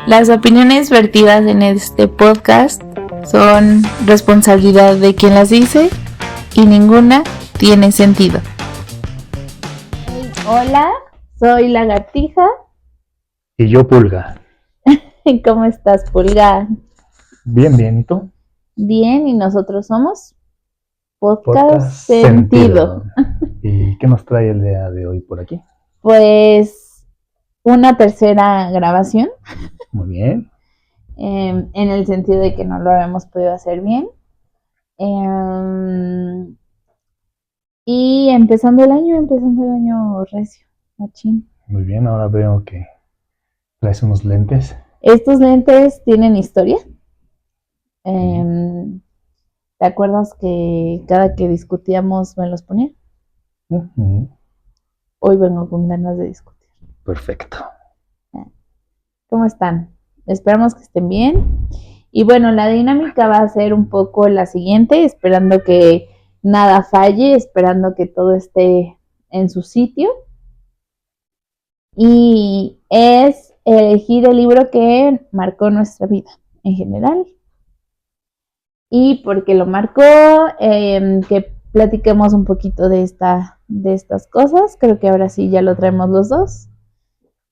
Las opiniones vertidas en este podcast son responsabilidad de quien las dice y ninguna tiene sentido. Hola, soy Lagartija. Y yo Pulga. ¿Cómo estás, Pulga? Bien, ¿y tú? Bien, y nosotros somos Podcast Sentido. ¿Y qué nos trae el día de hoy por aquí? Pues una tercera grabación. Muy bien. En el sentido de que no lo habíamos podido hacer bien. Y empezando el año recio, machín. Muy bien, ahora veo que traes unos lentes. Estos lentes tienen historia. ¿Te acuerdas que cada que discutíamos me los ponía? Hoy vengo con ganas de discutir. Perfecto. ¿Cómo están? Esperamos que estén bien. Y bueno, la dinámica va a ser un poco la siguiente, esperando que nada falle, esperando que todo esté en su sitio. Y es elegir el libro que marcó nuestra vida en general. Y porque lo marcó, que platiquemos un poquito de estas cosas. Creo que ahora sí ya lo traemos los dos.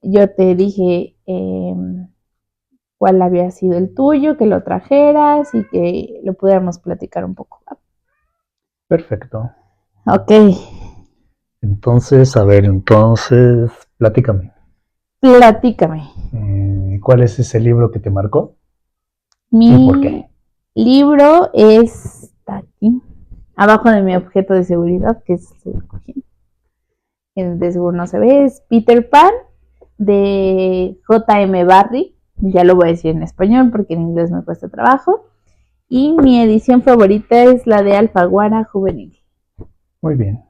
Yo te dije cuál había sido el tuyo, que lo trajeras y que lo pudiéramos platicar un poco. Perfecto. Ok. Entonces, platícame. Platícame. ¿Cuál es ese libro que te marcó? Mi ¿Y por qué? libro está aquí, abajo de mi objeto de seguridad, que es el cojín. De seguro no se ve, es Peter Pan, de J.M. Barrie. Ya lo voy a decir en español porque en inglés me cuesta trabajo. Y mi edición favorita es la de Alfaguara Juvenil. Muy bien.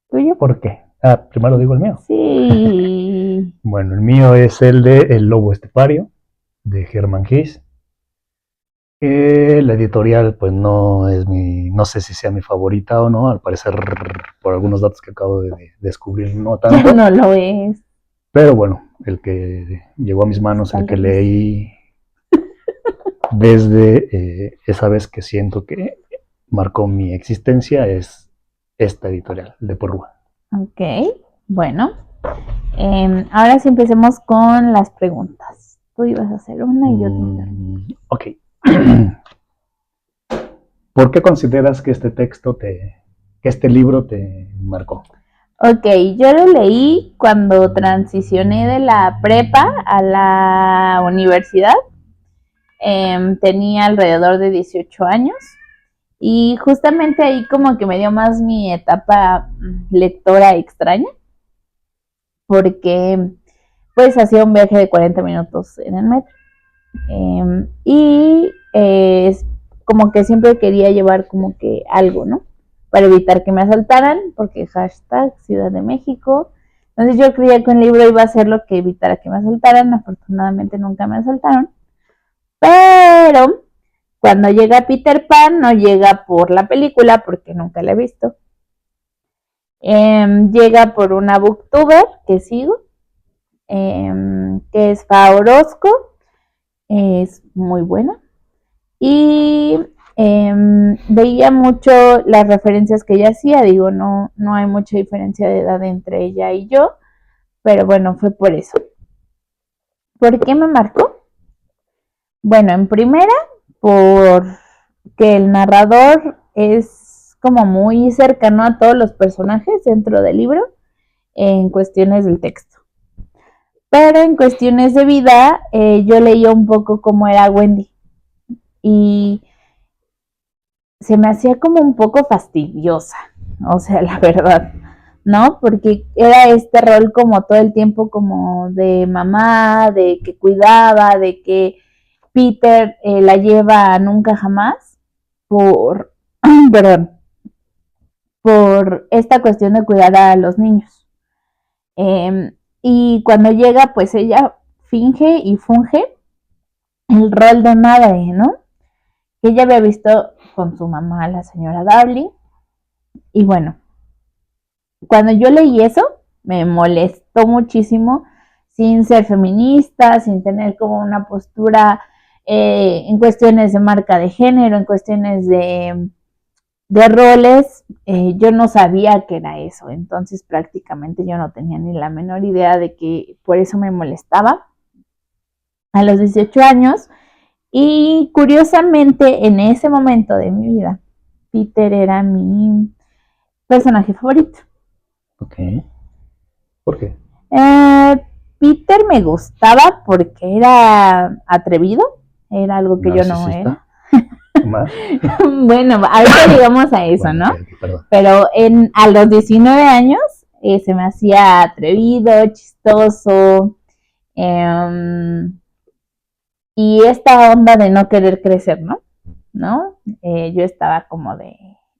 ¿Tuyo? ¿Por qué? Primero digo el mío. Sí. Bueno, el mío es el de El Lobo Estepario, de Hermann Hesse. La editorial, pues no sé si sea mi favorita o no, al parecer por algunos datos que acabo de descubrir no tanto. Ya no lo es. Pero bueno, el que llegó a mis manos, el que leí desde esa vez que siento que marcó mi existencia es esta editorial, de Porrúa. Ok, bueno. Ahora sí empecemos con las preguntas. Tú ibas a hacer una y yo te Ok. ¿Por qué consideras que este libro te marcó? Ok, yo lo leí cuando transicioné de la prepa a la universidad. Tenía alrededor de 18 años y justamente ahí como que me dio más mi etapa lectora extraña, porque pues hacía un viaje de 40 minutos en el metro. Y como que siempre quería llevar como que algo, ¿no? Para evitar que me asaltaran, porque hashtag Ciudad de México. Entonces yo creía que un libro iba a ser lo que evitara que me asaltaran. Afortunadamente nunca me asaltaron. Pero cuando llega Peter Pan, no llega por la película, porque nunca la he visto. Llega por una booktuber que sigo, que es Fa Orozco. Es muy buena. Y veía mucho las referencias que ella hacía. Digo, no hay mucha diferencia de edad entre ella y yo, pero bueno, fue por eso. ¿Por qué me marcó? Bueno, en primera, porque el narrador es como muy cercano a todos los personajes dentro del libro en cuestiones del texto. Pero en cuestiones de vida, yo leía un poco cómo era Wendy. Y se me hacía como un poco fastidiosa, o sea, la verdad, ¿no? Porque era este rol como todo el tiempo como de mamá, de que cuidaba, de que Peter la lleva a nunca jamás por, perdón, por esta cuestión de cuidar a los niños. Y cuando llega, pues ella finge y funge el rol de madre, ¿no? Que ella había visto con su mamá, la señora Darling. Y bueno, cuando yo leí eso, me molestó muchísimo sin ser feminista, sin tener como una postura en cuestiones de marca de género, en cuestiones de roles, yo no sabía que era eso, entonces prácticamente yo no tenía ni la menor idea de que por eso me molestaba a los 18 años y curiosamente en ese momento de mi vida, Peter era mi personaje favorito. Ok. ¿Por qué? Peter me gustaba porque era atrevido, era algo que yo no era. ¿Más? Bueno, ahorita llegamos a eso, bueno, ¿no? Okay, pero a los 19 años se me hacía atrevido, chistoso, y esta onda de no querer crecer, ¿no? Yo estaba como de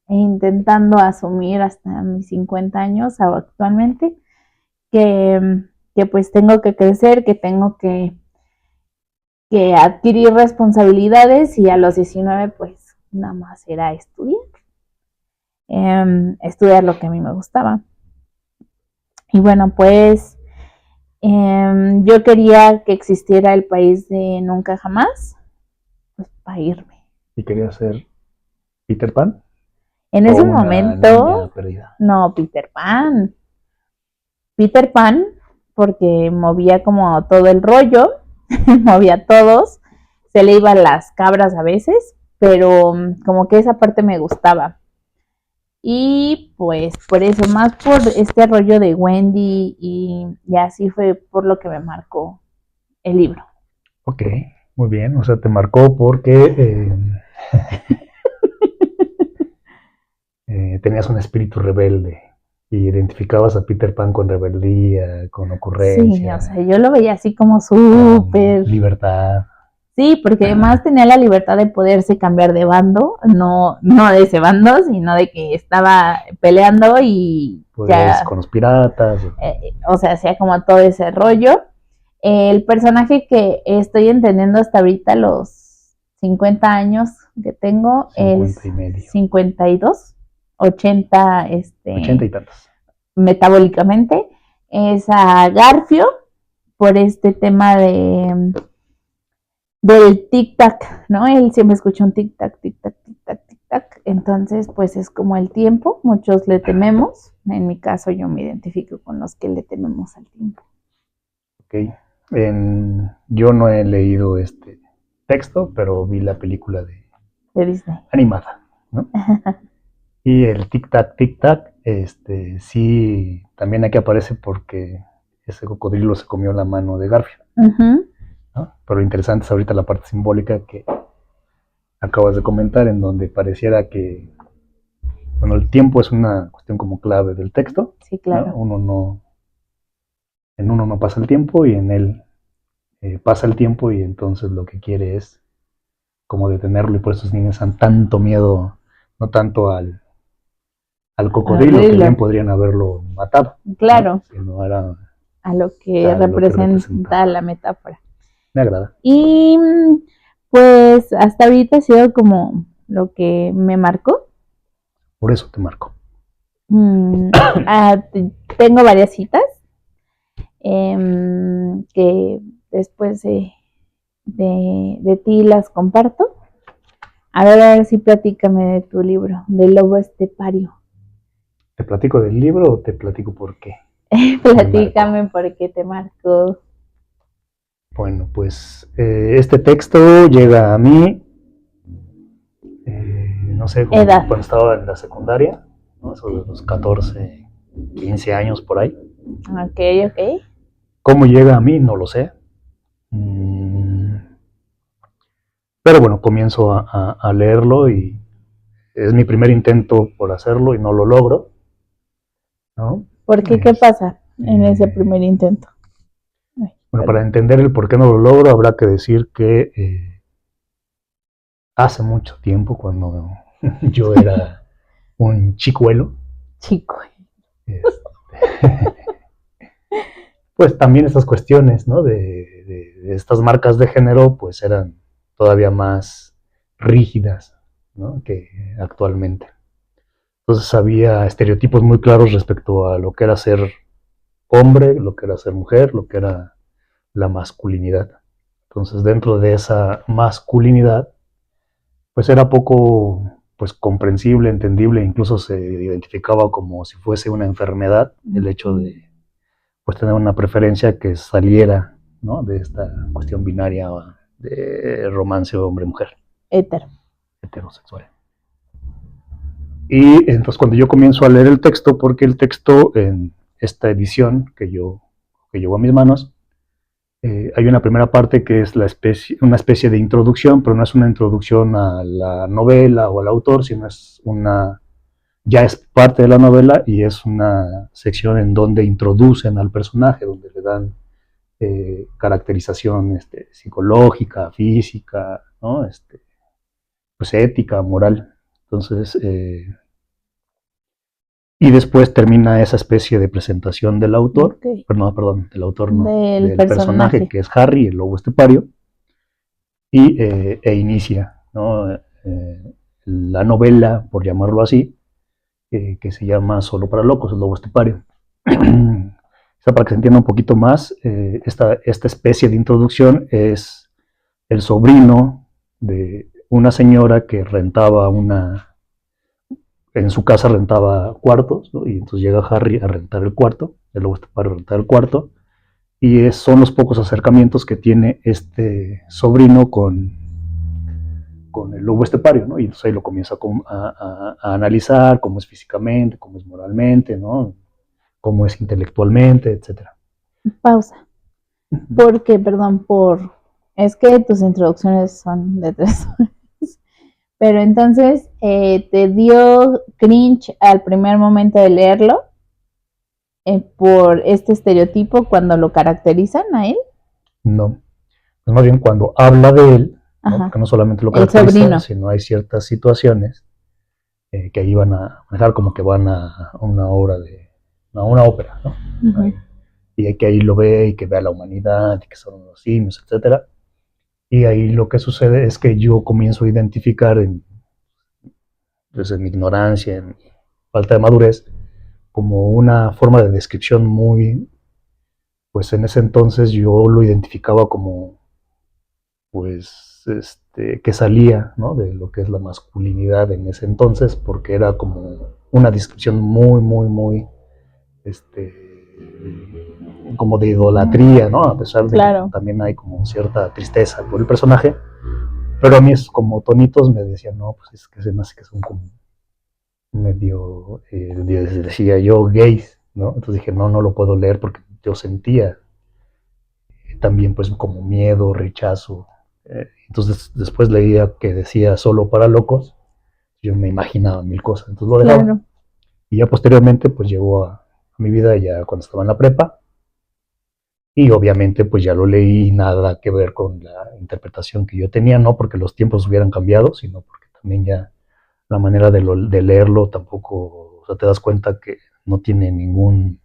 intentando asumir hasta mis 50 años actualmente que pues tengo que crecer, que tengo que adquirir responsabilidades y a los 19 pues nada más era estudiar lo que a mí me gustaba. Y bueno, pues yo quería que existiera el país de nunca jamás, pues para irme. ¿Y quería ser Peter Pan? En ese momento, no, Peter Pan. Peter Pan, porque movía como todo el rollo, movía a todos, se le iban las cabras a veces, pero como que esa parte me gustaba. Y pues por eso, más por este rollo de Wendy y así fue por lo que me marcó el libro. Ok, muy bien, o sea, te marcó porque tenías un espíritu rebelde y identificabas a Peter Pan con rebeldía, con ocurrencia. Sí, o sea, yo lo veía así como súper... libertad. Sí, porque además tenía la libertad de poderse cambiar de bando, no de ese bando, sino de que estaba peleando y pues ya... con los piratas. O sea, hacía como todo ese rollo. El personaje que estoy entendiendo hasta ahorita, los 50 años que tengo, 50 es y medio. 52, 80, 80 y tantos. Metabólicamente, es a Garfio, por este tema del tic-tac, ¿no? Él siempre escucha un tic-tac, tic-tac, tic-tac, tic-tac. Entonces, pues es como el tiempo. Muchos le tememos. En mi caso, yo me identifico con los que le tememos al tiempo. Ok. Yo no he leído este texto, pero vi la película de Disney. Animada, ¿no? Y el tic-tac, sí, también aquí aparece porque ese cocodrilo se comió la mano de Garfio. ¿No? Pero lo interesante es ahorita la parte simbólica que acabas de comentar, en donde pareciera que, bueno, el tiempo es una cuestión como clave del texto. Sí, claro. ¿no? En uno no pasa el tiempo y en él pasa el tiempo y entonces lo que quiere es como detenerlo y por eso los niños han tanto miedo, no tanto al cocodrilo, que bien podrían haberlo matado. Claro. ¿no? Sino era a lo que representa la metáfora. Me agrada. Y pues hasta ahorita ha sido como lo que me marcó. Por eso te marco. Tengo varias citas que después de ti las comparto. A ver si platícame de tu libro, del lobo estepario. ¿Te platico del libro o te platico por qué? Platícame por qué te marcó. Bueno, pues este texto llega a mí, no sé, cuando estaba en la secundaria, ¿no? Sobre los 14, 15 años por ahí. Ok. ¿Cómo llega a mí? No lo sé. Pero bueno, comienzo a leerlo y es mi primer intento por hacerlo y no lo logro, ¿no? ¿Por qué? ¿Qué pasa en ese primer intento? Bueno, para entender el por qué no lo logro, habrá que decir que hace mucho tiempo, cuando yo era un chicuelo, pues también estas cuestiones, ¿no? de estas marcas de género, pues eran todavía más rígidas, ¿no? que actualmente. Entonces había estereotipos muy claros respecto a lo que era ser hombre, lo que era ser mujer, lo que era la masculinidad. Entonces, dentro de esa masculinidad, pues era poco pues comprensible, entendible, incluso se identificaba como si fuese una enfermedad el hecho de pues tener una preferencia que saliera, ¿no?, de esta cuestión binaria de romance hombre-mujer. Heterosexual. Y entonces cuando yo comienzo a leer el texto, porque el texto en esta edición que llevo a mis manos, hay una primera parte que es una especie de introducción, pero no es una introducción a la novela o al autor, sino ya es parte de la novela y es una sección en donde introducen al personaje, donde le dan caracterización psicológica, física, ¿no?, pues ética, moral. Entonces, y después termina esa especie de presentación del autor, perdón, del autor no, del personaje que es Harry, el lobo estepario, e inicia, ¿no?, la novela, por llamarlo así, que se llama Solo para locos, el lobo estepario. Para que se entienda un poquito más, esta especie de introducción es el sobrino de una señora que en su casa rentaba cuartos, ¿no?, y entonces llega Harry a rentar el cuarto, el lobo estepario a rentar el cuarto, y son los pocos acercamientos que tiene este sobrino con el lobo estepario, ¿no? Y entonces ahí lo comienza a analizar cómo es físicamente, cómo es moralmente, ¿no?, cómo es intelectualmente, etcétera. Pausa. Porque, perdón, es que tus introducciones son de 3 horas. Pero entonces, ¿te dio cringe al primer momento de leerlo? ¿Por este estereotipo cuando lo caracterizan a él? No. Es más bien cuando habla de él, ¿no?, porque no solamente lo caracteriza, sino hay ciertas situaciones que ahí van a manejar como que van a una ópera, ¿no? Uh-huh. Y que ahí lo ve y que ve a la humanidad y que son los simios, etcétera. Y ahí lo que sucede es que yo comienzo a identificar desde mi ignorancia, en mi falta de madurez, como una forma de descripción muy, pues en ese entonces yo lo identificaba como, pues, que salía, ¿no?, de lo que es la masculinidad en ese entonces, porque era como una descripción muy, muy, muy, como de idolatría, ¿no?, a pesar de que también hay como cierta tristeza por el personaje, pero a mí es como tonitos me decían, no, pues es que se me hace que son como medio, decía yo, gays, ¿no? Entonces dije, no lo puedo leer porque yo sentía también pues como miedo, rechazo. Entonces después leía que decía Solo para locos, yo me imaginaba mil cosas, entonces lo dejaba. Claro. Y ya posteriormente pues llegó a mi vida ya cuando estaba en la prepa, y obviamente pues ya lo leí, nada que ver con la interpretación que yo tenía, no porque los tiempos hubieran cambiado, sino porque también ya la manera de leerlo tampoco, o sea, te das cuenta que no tiene ningún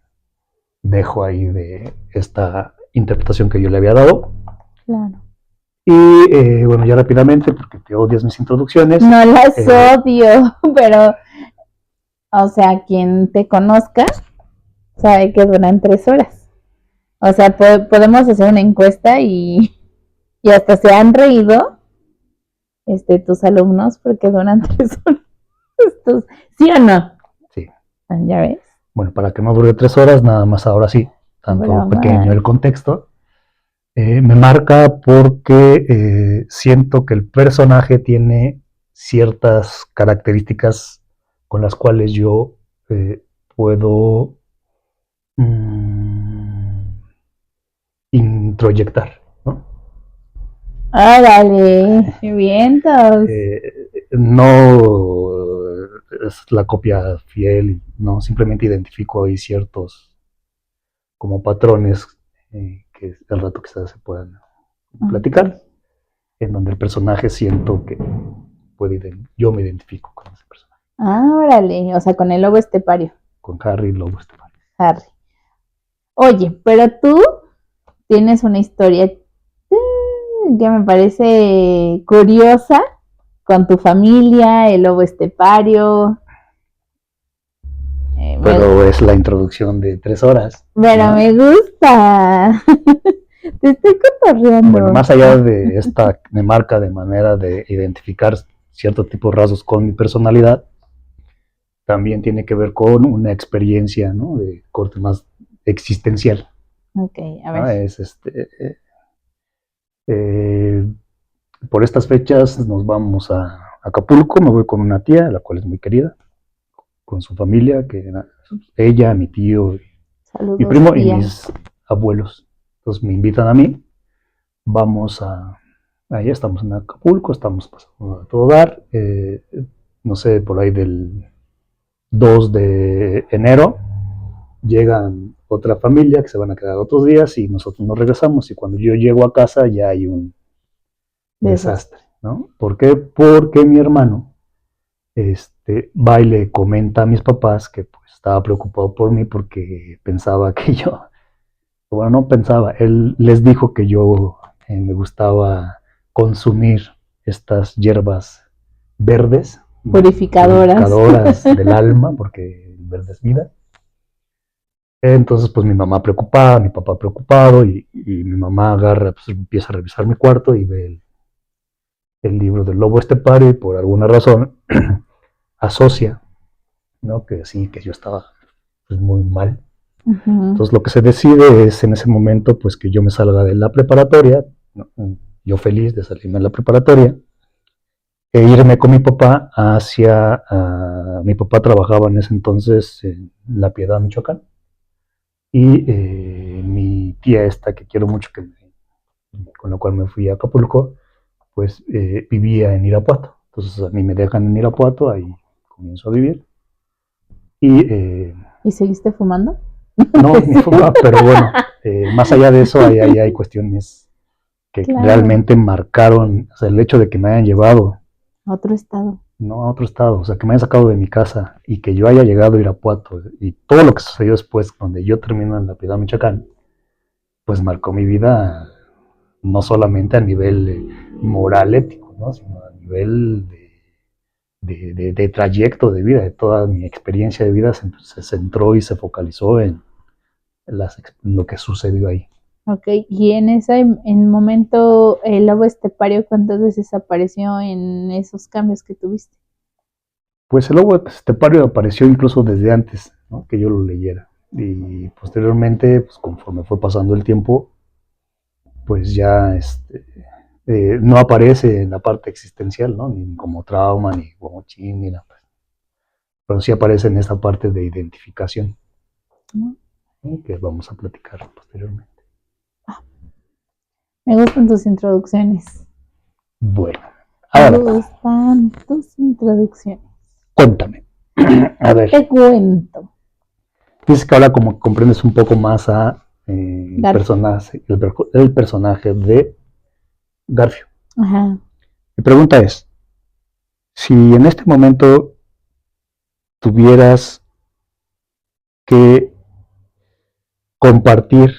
dejo ahí de esta interpretación que yo le había dado. Claro. Y bueno, ya rápidamente, porque te odias mis introducciones. No las odio, pero, o sea, quien te conozca sabe que duran 3 horas. O sea, podemos hacer una encuesta y hasta se han reído tus alumnos porque duran 3 horas. ¿Sí o no? Sí. ¿Ya ves? Bueno, para que no dure 3 horas, nada más ahora sí, tanto pequeño el contexto. Me marca porque siento que el personaje tiene ciertas características con las cuales yo puedo introyectar, ¿no? ¡Órale! ¡Qué vientos! No es la copia fiel, no, simplemente identifico ahí ciertos como patrones que al rato quizás se puedan platicar, en donde el personaje siento que yo me identifico con ese personaje. ¡Órale! O sea, con el lobo estepario. Con Harry, el lobo estepario. Harry. Oye, pero tú tienes una historia que me parece curiosa con tu familia, el lobo estepario. Pero es la introducción de 3 horas. Pero ¿no? Me gusta. Te estoy cotorreando. Bueno, más allá de esta, me marca de manera de identificar cierto tipo de rasgos con mi personalidad, también tiene que ver con una experiencia, ¿no? De corte más existencial. Ok, a ver. ¿No? Es eh, por estas fechas nos vamos a Acapulco, me voy con una tía, la cual es muy querida, con su familia, que era ella, mi tío, Saludos, mi primo tía. y mis abuelos. Entonces me invitan a mí, vamos a, allá estamos en Acapulco, estamos pasando a todo dar, no sé, por ahí del 2 de enero, llegan otra familia que se van a quedar otros días y nosotros nos regresamos y cuando yo llego a casa ya hay un desastre, ¿no? ¿Por qué? Porque mi hermano va y le comenta a mis papás que pues, estaba preocupado por mí porque pensaba que yo, bueno, no pensaba, él les dijo que yo me gustaba consumir estas hierbas verdes, purificadoras del alma, porque el verde es vida. Entonces, pues mi mamá preocupada, mi papá preocupado, y mi mamá agarra, pues empieza a revisar mi cuarto y ve el libro del lobo estepario y por alguna razón asocia, ¿no? Que sí, que yo estaba pues, muy mal. Entonces lo que se decide es en ese momento pues que yo me salga de la preparatoria, ¿no? Yo feliz de salirme de la preparatoria, e irme con mi papá hacia, mi papá trabajaba en ese entonces en La Piedad, Michoacán, y mi tía esta que quiero mucho, con la cual me fui a Acapulco, pues vivía en Irapuato. Entonces a mí me dejan en Irapuato, ahí comienzo a vivir. ¿Y seguiste fumando? No, ni fumaba, pero bueno, más allá de eso, hay cuestiones que realmente marcaron, o sea, el hecho de que me hayan llevado a otro estado. No, a otro estado, o sea, que me hayan sacado de mi casa y que yo haya llegado a Irapuato y todo lo que sucedió después, donde yo termino en La Piedad, Michoacán, pues marcó mi vida no solamente a nivel moral, ético, ¿no? Sino a nivel de trayecto de vida, de toda mi experiencia de vida se centró y se focalizó en lo que sucedió ahí. Ok, y en ese momento el lobo estepario, ¿cuántas veces apareció en esos cambios que tuviste? Pues el lobo estepario apareció incluso desde antes, ¿no? Que yo lo leyera. Y posteriormente, pues conforme fue pasando el tiempo, pues ya no aparece en la parte existencial, ¿no? Ni como trauma, ni como chin, ni nada. Pero sí aparece en esta parte de identificación, ¿no? Que vamos a platicar posteriormente. Me gustan tus introducciones. Bueno, ahora. Me gustan tus introducciones. Cuéntame. A ver. Te cuento. Dices que ahora como comprendes un poco más a el personaje de Garfio. Ajá. Mi pregunta es, si en este momento tuvieras que compartir,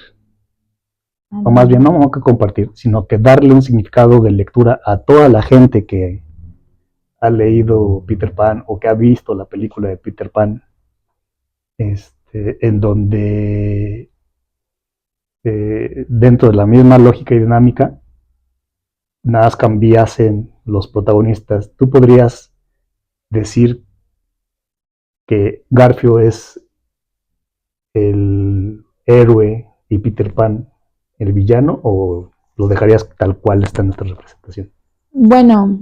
o más bien no que compartir, sino que darle un significado de lectura a toda la gente que ha leído Peter Pan o que ha visto la película de Peter Pan, en donde dentro de la misma lógica y dinámica, nada más cambiasen los protagonistas, tú podrías decir que Garfio es el héroe y Peter Pan el villano, o lo dejarías tal cual está en nuestra representación? Bueno,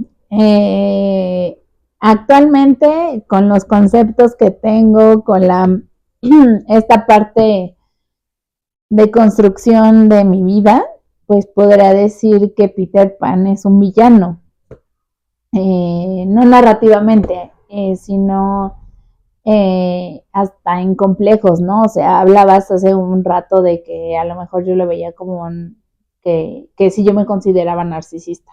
actualmente con los conceptos que tengo, con esta parte de construcción de mi vida, pues podría decir que Peter Pan es un villano. No narrativamente, sino hasta en complejos, ¿no? O sea, hablabas hace un rato de que a lo mejor yo lo veía como que si yo me consideraba narcisista.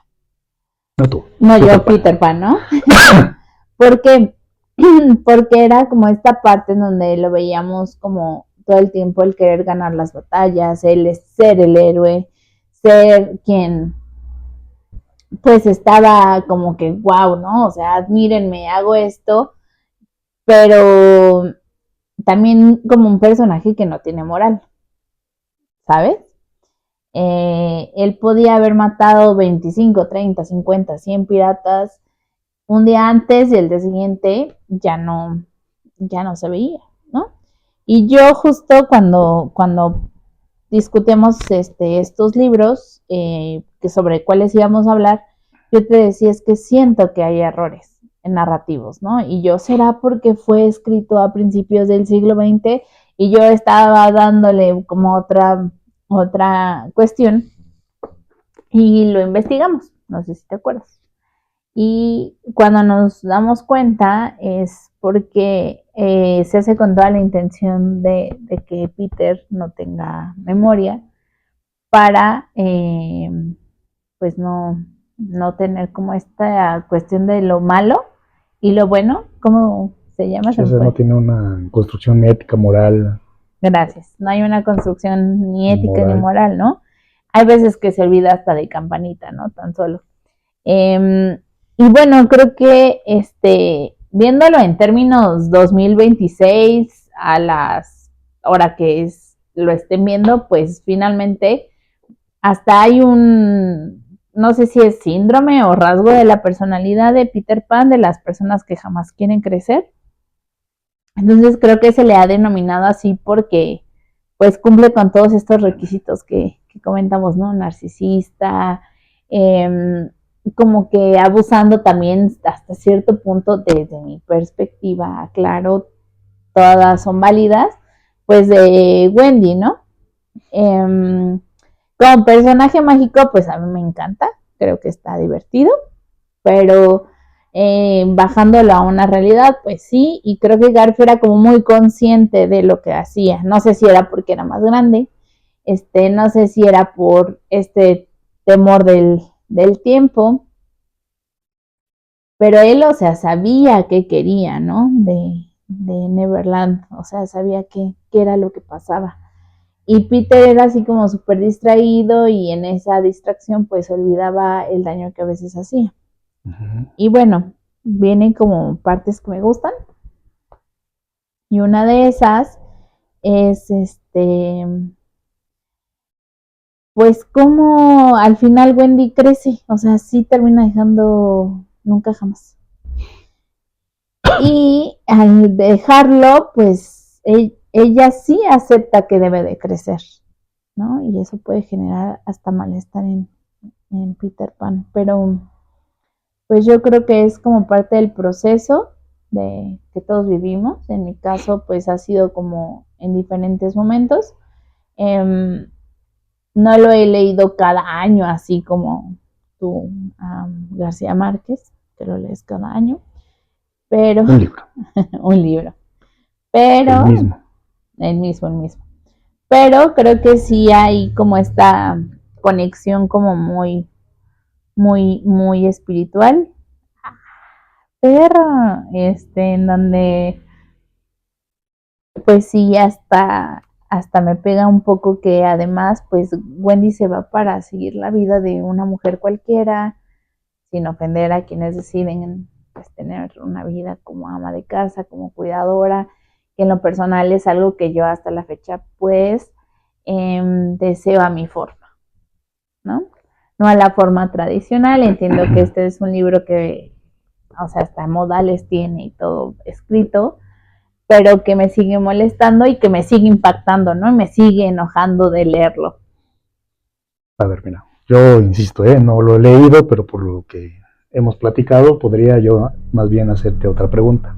No tú. No, yo Peter Pan, ¿no? ¿Por qué? Porque era como esta parte en donde lo veíamos como todo el tiempo el querer ganar las batallas, el ser el héroe, ser quien pues estaba como que wow, ¿no? O sea, admírenme, hago esto, pero también como un personaje que no tiene moral, ¿sabes? Él podía haber matado 25, 30, 50, 100 piratas un día antes y el día siguiente ya no se veía, ¿no? Y yo justo cuando discutimos estos libros que sobre cuáles íbamos a hablar, yo te decía es que siento que hay errores narrativos, ¿no? Y yo será porque fue escrito a principios del siglo XX y yo estaba dándole como otra cuestión y lo investigamos, no sé si te acuerdas. Y cuando nos damos cuenta es porque se hace con toda la intención de que Peter no tenga memoria para pues no tener como esta cuestión de lo malo y lo bueno, ¿cómo se llama? Sí, o sea, no tiene una construcción ética, moral. Gracias. No hay una construcción ni ética ni moral, ¿no? Hay veces que se olvida hasta de campanita, ¿no? Tan solo. Y bueno, creo que viéndolo en términos 2026, a las hora que lo estén viendo, pues finalmente hasta hay no sé si es síndrome o rasgo de la personalidad de Peter Pan, de las personas que jamás quieren crecer. Entonces creo que se le ha denominado así porque pues cumple con todos estos requisitos que comentamos, ¿no? Narcisista, como que abusando también hasta cierto punto desde mi perspectiva, claro, todas son válidas, pues de Wendy, ¿no? Como personaje mágico, pues a mí me encanta, creo que está divertido, pero bajándolo a una realidad, pues sí, y creo que Garfield era como muy consciente de lo que hacía. No sé si era porque era más grande, no sé si era por este temor del tiempo, pero él, o sea, sabía qué quería, ¿no? De Neverland, o sea, sabía qué era lo que pasaba. Y Peter era así como súper distraído y en esa distracción pues olvidaba el daño que a veces hacía. Y bueno, vienen como partes que me gustan. Y una de esas es pues como al final Wendy crece, o sea, sí termina dejando nunca jamás. Y al dejarlo, pues ella sí acepta que debe de crecer, ¿no? Y eso puede generar hasta malestar en Peter Pan, pero pues yo creo que es como parte del proceso de que todos vivimos. En mi caso, pues ha sido como en diferentes momentos. No lo he leído cada año, así como tú, García Márquez, que lo lees cada año, pero un libro. un libro. Pero el mismo. Pero creo que sí hay como esta conexión como muy espiritual, pero en donde pues sí hasta me pega un poco que además pues Wendy se va para seguir la vida de una mujer cualquiera, sin ofender a quienes deciden pues tener una vida como ama de casa, como cuidadora, que en lo personal es algo que yo hasta la fecha pues deseo a mi forma, ¿no? No a la forma tradicional. Entiendo que este es un libro que, o sea, hasta modales tiene y todo escrito, pero que me sigue molestando y que me sigue impactando, ¿no? Y me sigue enojando de leerlo. A ver, mira, yo insisto, no lo he leído, pero por lo que hemos platicado, podría yo más bien hacerte otra pregunta.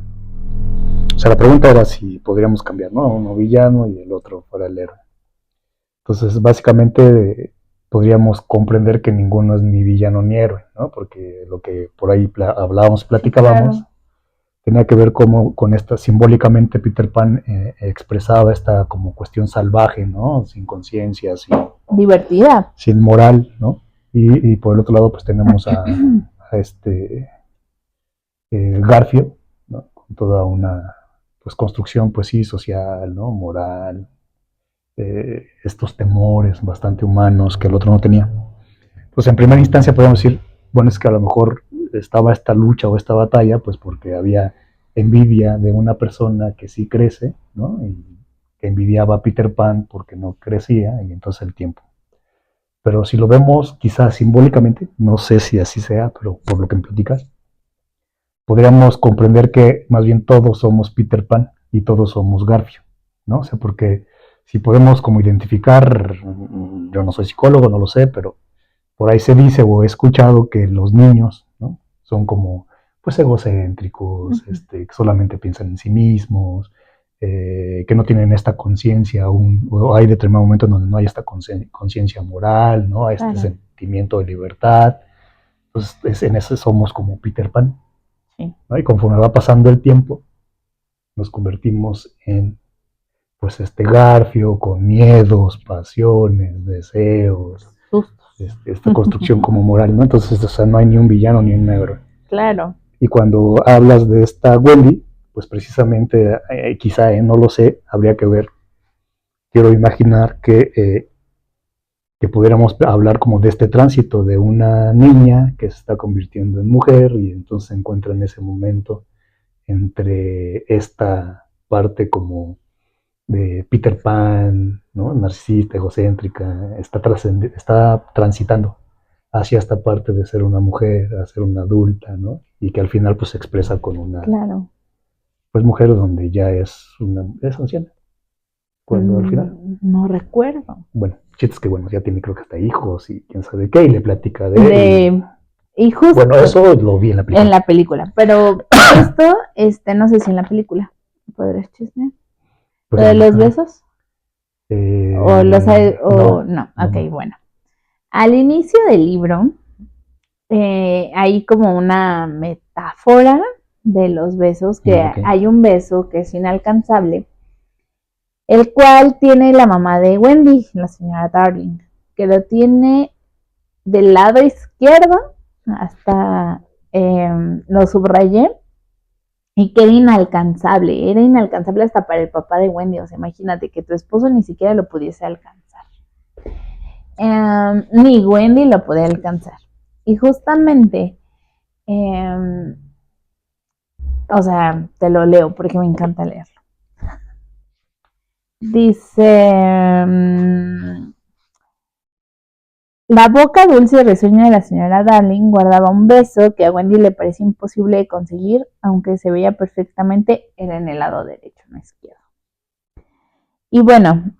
O sea, la pregunta era si podríamos cambiar, ¿no? Uno villano y el otro fuera el héroe. Entonces, básicamente podríamos comprender que ninguno es ni villano ni héroe, ¿no? Porque lo que por ahí hablábamos, platicábamos, sí, claro, tenía que ver cómo con esta, simbólicamente Peter Pan expresaba esta como cuestión salvaje, ¿no? Sin conciencia, divertida, sin moral, ¿no? Y por el otro lado, pues tenemos a Garfield, ¿no? Con toda una pues construcción, pues sí, social, ¿no? Moral, estos temores bastante humanos que el otro no tenía. Pues en primera instancia podemos decir, bueno, es que a lo mejor estaba esta lucha o esta batalla, pues porque había envidia de una persona que sí crece, ¿no? Y que envidiaba a Peter Pan porque no crecía, y entonces el tiempo Pero si lo vemos quizás simbólicamente, no sé si así sea, pero por lo que me platicas, podríamos comprender que más bien todos somos Peter Pan y todos somos Garfio, ¿no? O sea, porque si podemos como identificar, yo no soy psicólogo, no lo sé, pero por ahí se dice o he escuchado que los niños, ¿no? Son como, pues, egocéntricos, que solamente piensan en sí mismos, que no tienen esta conciencia aún, o hay determinado momento en donde no hay esta conciencia moral, ¿no? Hay este sentimiento de libertad. Entonces, en ese somos como Peter Pan. Sí. ¿No? Y conforme va pasando el tiempo, nos convertimos en, pues, Garfio con miedos, pasiones, deseos, esta construcción como moral, ¿no? Entonces, o sea, no hay ni un villano ni un negro. Claro. Y cuando hablas de esta Wendy, pues precisamente, quizá, no lo sé, habría que ver. Quiero imaginar que pudiéramos hablar como de este tránsito de una niña que se está convirtiendo en mujer y entonces se encuentra en ese momento entre esta parte como de Peter Pan, ¿no? Narcisista, egocéntrica, está transitando hacia esta parte de ser una mujer, a ser una adulta, ¿no? Y que al final pues se expresa con una pues mujer donde ya es anciana. Cuando al final. No recuerdo. Bueno, chistes que bueno, ya tiene creo que hasta hijos y quién sabe qué, y le platica de hijos. Bueno, eso lo vi en la película. En la película, pero esto, no sé si en la película. ¿Podrías chismear? Pues ¿lo de los besos? ¿O los hay, o no? Ok, bueno. Al inicio del libro hay como una metáfora de los besos, que hay un beso que es inalcanzable, el cual tiene la mamá de Wendy, la señora Darling, que lo tiene del lado izquierdo, hasta lo subrayé, y que era inalcanzable hasta para el papá de Wendy. O sea, imagínate que tu esposo ni siquiera lo pudiese alcanzar, ni Wendy lo podía alcanzar. Y justamente, o sea, te lo leo porque me encanta leerlo. Dice, la boca dulce y risueña de la señora Darling guardaba un beso que a Wendy le parecía imposible de conseguir, aunque se veía perfectamente, era en el lado derecho, no izquierdo. Y bueno,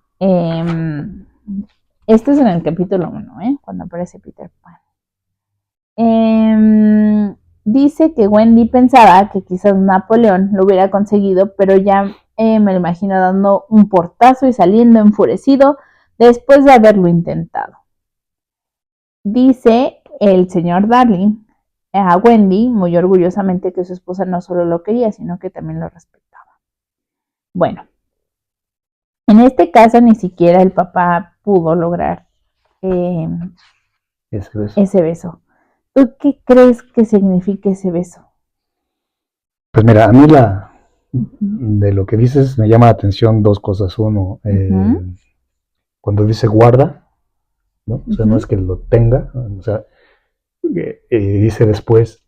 esto es en el capítulo 1, cuando aparece Peter Pan. Dice que Wendy pensaba que quizás Napoleón lo hubiera conseguido, pero ya me lo imagino dando un portazo y saliendo enfurecido después de haberlo intentado. Dice el señor Darling a Wendy muy orgullosamente que su esposa no solo lo quería, sino que también lo respetaba. Bueno, en este caso ni siquiera el papá pudo lograr ese beso. ¿Tú qué crees que significa ese beso? Pues mira, a mí de lo que dices me llama la atención dos cosas. Uno, cuando dice guarda, ¿no? O sea, no es que lo tenga, o sea, dice después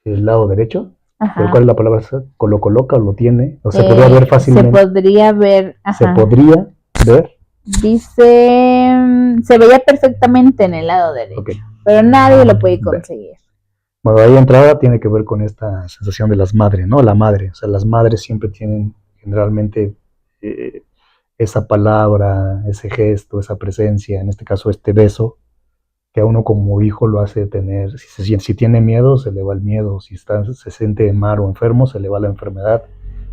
el lado derecho. Pero ¿cuál es la palabra? ¿Lo coloca o lo tiene? O se podría ver fácilmente. Se podría ver. Se podría ver. Dice, se veía perfectamente en el lado derecho, pero nadie lo puede conseguir. Bueno, ahí entrada tiene que ver con esta sensación de las madres, ¿no? La madre, o sea, las madres siempre tienen generalmente esa palabra, ese gesto, esa presencia, en este caso este beso, que a uno como hijo lo hace tener, si tiene miedo, se le va el miedo, si se siente mal o enfermo, se le va la enfermedad,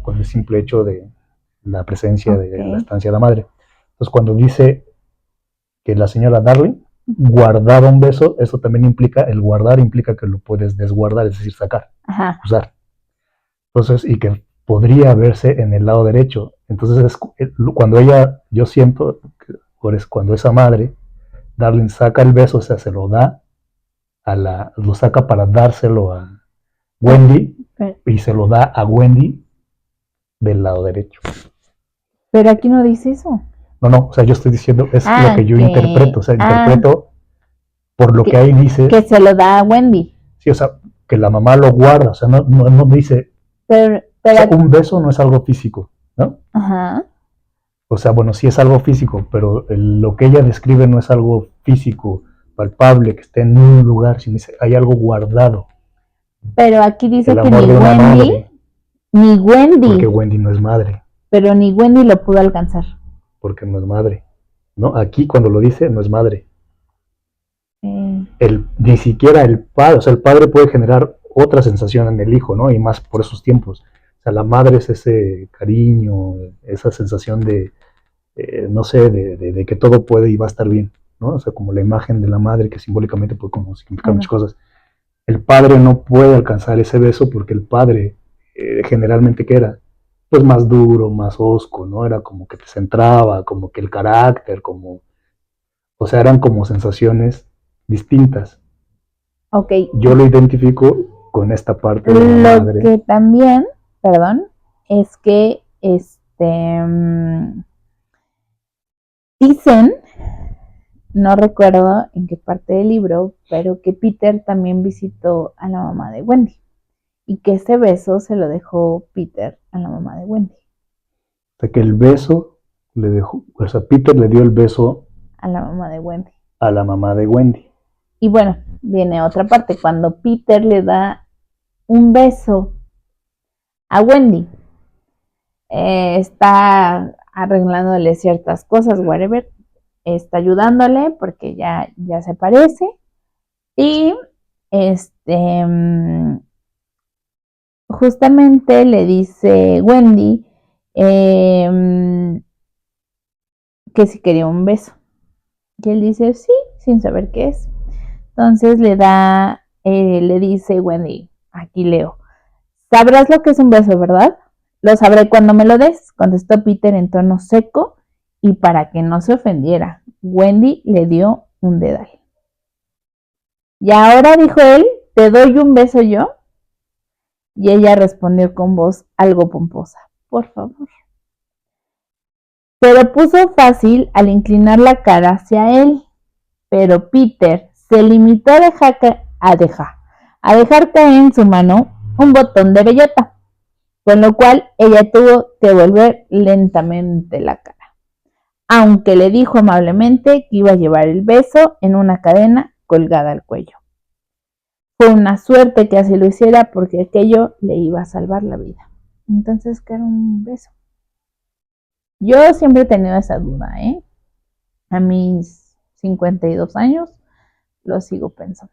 con el simple hecho de la presencia de la estancia de la madre. Entonces, cuando dice que la señora Darling guardaba un beso, eso también implica, el guardar implica que lo puedes desguardar, es decir, sacar, usar. Entonces, y que podría verse en el lado derecho. Entonces, cuando yo siento, cuando esa madre, Darling, saca el beso, o sea, se lo da, lo saca para dárselo a Wendy, y se lo da a Wendy del lado derecho. Pero aquí no dice eso. No, o sea, yo estoy diciendo, es lo que yo interpreto, o sea, interpreto por lo que ahí dice. Que se lo da a Wendy. Sí, o sea, que la mamá lo guarda, o sea, no dice. Pero o sea, un beso no es algo físico, ¿no? Ajá. O sea, bueno, sí es algo físico, pero lo que ella describe no es algo físico, palpable, que esté en un lugar, sino hay algo guardado. Pero aquí dice El que amor ni de una Wendy, madre, ni Wendy, porque Wendy no es madre, pero ni Wendy lo pudo alcanzar. porque no es madre. ¿No? Aquí cuando lo dice, no es madre. Eh, Ni siquiera el padre, o sea, el padre puede generar otra sensación en el hijo, ¿no? Y más por esos tiempos. O sea, la madre es ese cariño, esa sensación de, no sé, de que todo puede y va a estar bien, ¿no? O sea, como la imagen de la madre que simbólicamente puede como significar muchas cosas. El padre no puede alcanzar ese beso porque el padre, generalmente, ¿qué era? Pues más duro, más hosco, ¿no? Era como que te centraba, como que el carácter, como, o sea, eran como sensaciones distintas. ok. Yo lo identifico con esta parte de la Lo madre. que también, perdón, es que dicen, no recuerdo en qué parte del libro, pero que Peter también visitó a la mamá de Wendy y que ese beso se lo dejó Peter a la mamá de Wendy. O sea, que el beso le dejó, o sea, Peter le dio el beso A la mamá de Wendy. a la mamá de Wendy. Y bueno, viene otra parte, cuando Peter le da un beso a Wendy, está arreglándole ciertas cosas, whatever, está ayudándole porque ya se parece y justamente le dice Wendy que si quería un beso y él dice sí, sin saber qué es. Entonces le dice Wendy, aquí leo, sabrás lo que es un beso, ¿verdad? Lo sabré cuando me lo des, contestó Peter en tono seco y para que no se ofendiera, Wendy le dio un dedal. Y ahora, dijo él, ¿te doy un beso yo? Y ella respondió con voz algo pomposa, por favor. Se lo puso fácil al inclinar la cara hacia él, pero Peter se limitó a dejar caer en su mano un botón de bellota, con lo cual ella tuvo que volver lentamente la cara, aunque le dijo amablemente que iba a llevar el beso en una cadena colgada al cuello. Fue una suerte que así lo hiciera porque aquello le iba a salvar la vida. Entonces, ¿qué era un beso? Yo siempre he tenido esa duda, ¿eh? A mis 52 años lo sigo pensando.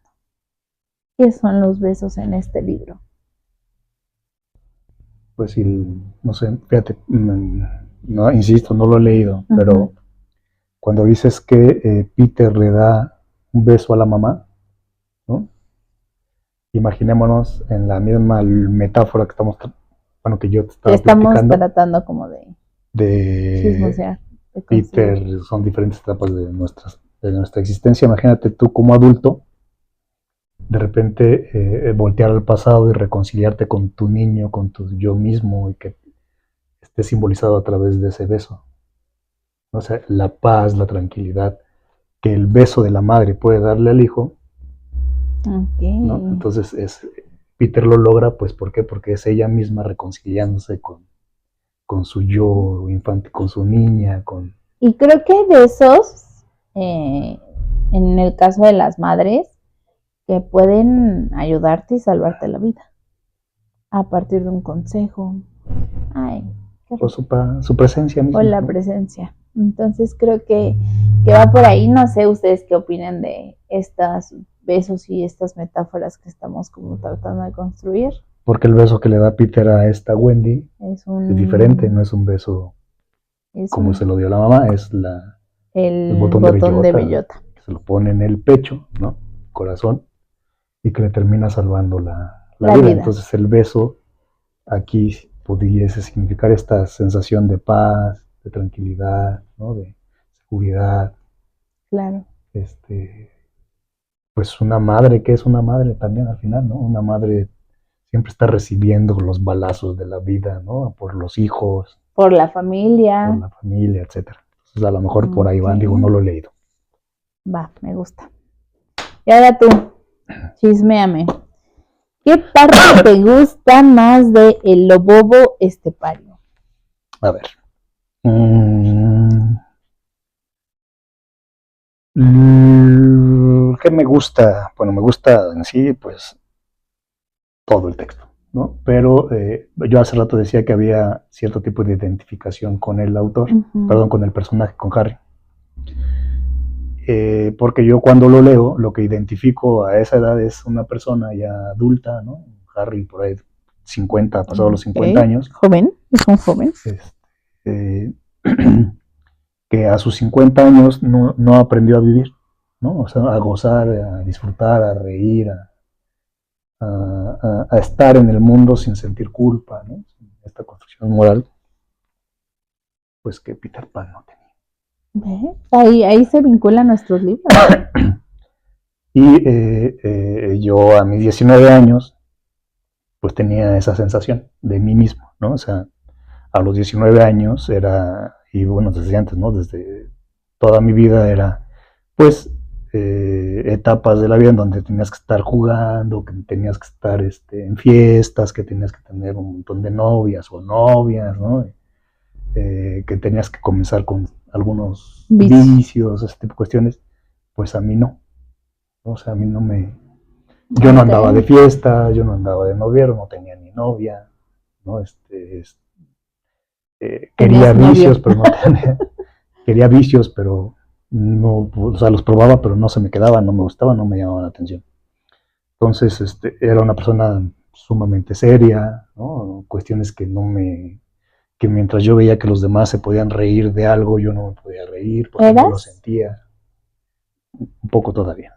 ¿Qué son los besos en este libro? Pues sí, no sé, fíjate, no, insisto, no lo he leído, pero cuando dices que Peter le da un beso a la mamá, ¿no? Imaginémonos en la misma metáfora que bueno, que yo te estaba platicando. Tratando como de chismosear, de Peter, son diferentes etapas de nuestra existencia. Imagínate tú como adulto, de repente voltear al pasado y reconciliarte con tu niño, con tu yo mismo, y que esté simbolizado a través de ese beso. O sea, la paz, la tranquilidad que el beso de la madre puede darle al hijo, ¿no? Entonces Peter lo logra, pues ¿por qué? Porque es ella misma reconciliándose con su yo infante, con su niña, Y creo que hay besos, en el caso de las madres, que pueden ayudarte y salvarte la vida a partir de un consejo. Ay, o su presencia misma. O la presencia. Entonces creo que va por ahí. No sé ustedes qué opinan de estos besos y estas metáforas que estamos como tratando de construir. Porque el beso que le da Peter a esta Wendy es diferente, no es un beso como se lo dio la mamá, es el botón de bellota, que se lo pone en el pecho, ¿no? Corazón, y que le termina salvando la vida. Entonces el beso aquí pudiese significar esta sensación de paz, de tranquilidad, ¿no? De seguridad. Claro. Pues una madre, que es una madre también al final, ¿no? Una madre siempre está recibiendo los balazos de la vida, ¿no? Por los hijos. Por la familia. Etcétera. Entonces a lo mejor por ahí va, digo, no lo he leído. Va, me gusta. Y ahora tú, chisméame. ¿Qué parte te gusta más de El Lobobo Estepario? A ver. me gusta en sí, pues, todo el texto, ¿no? Pero yo hace rato decía que había cierto tipo de identificación con el autor, perdón, con el personaje, con Harry. Porque yo cuando lo leo, lo que identifico a esa edad es una persona ya adulta, ¿no? Harry por ahí 50, pasado los 50 años. Joven, es un joven. Que a sus 50 años no aprendió a vivir, ¿no? O sea, a gozar, a disfrutar, a reír, a estar en el mundo sin sentir culpa, ¿no? Esta construcción moral, pues que Peter Pan no tenía. Ahí se vinculan nuestros libros. Y yo a mis 19 años, pues tenía esa sensación de mí mismo, ¿no? O sea, a los 19 años era, y bueno, desde antes, ¿no? Desde toda mi vida era, pues, etapas de la vida en donde tenías que estar jugando, que tenías que estar en fiestas, que tenías que tener un montón de novias o novias, ¿no? Que tenías que comenzar con algunos vicios, ese tipo de cuestiones. Pues a mí no. O sea, a mí no me... Yo no andaba de fiesta, yo no andaba de noviero, no tenía ni novia, ¿no? Quería vicios, pero no tenía... Quería vicios, pero no, o sea, los probaba, pero no se me quedaban, no me gustaban, no me llamaban la atención. Entonces, era una persona sumamente seria, ¿no? Cuestiones que que mientras yo veía que los demás se podían reír de algo, yo no me podía reír, porque no lo sentía. Un poco todavía.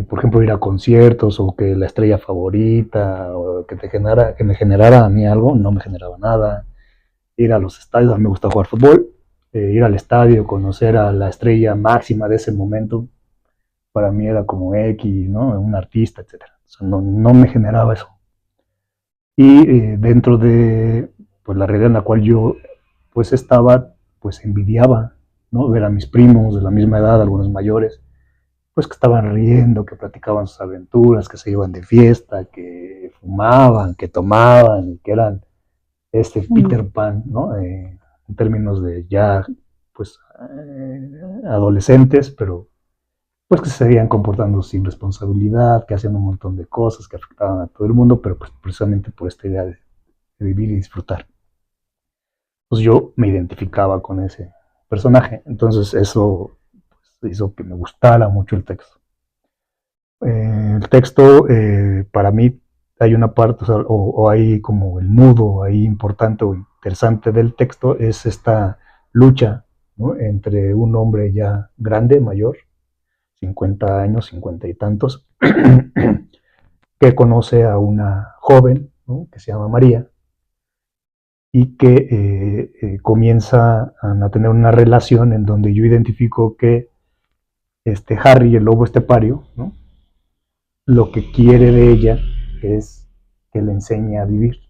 Por ejemplo, ir a conciertos, o que la estrella favorita, o que me generara a mí algo, no me generaba nada. Ir a los estadios, a mí me gusta jugar fútbol, ir al estadio, conocer a la estrella máxima de ese momento, para mí era como X, ¿no? Un artista, etc. O sea, no me generaba eso. Y dentro de pues, la realidad en la cual yo pues estaba, pues envidiaba, ¿no? Ver a mis primos de la misma edad, algunos mayores, pues que estaban riendo, que platicaban sus aventuras, que se iban de fiesta, que fumaban, que tomaban, que eran Peter Pan, ¿no? En términos de ya, pues, adolescentes, pero pues que se seguían comportando sin responsabilidad, que hacían un montón de cosas que afectaban a todo el mundo, pero pues precisamente por esta idea de vivir y disfrutar. Pues yo me identificaba con ese personaje, entonces eso pues, hizo que me gustara mucho el texto. El texto, para mí, hay una parte, o hay como el nudo ahí importante o interesante del texto, es esta lucha, ¿no? Entre un hombre ya grande, mayor, 50 años, 50 y tantos, que conoce a una joven, ¿no? Que se llama María, y que comienza a tener una relación en donde yo identifico que Harry, el lobo estepario, ¿no? Lo que quiere de ella es que le enseñe a vivir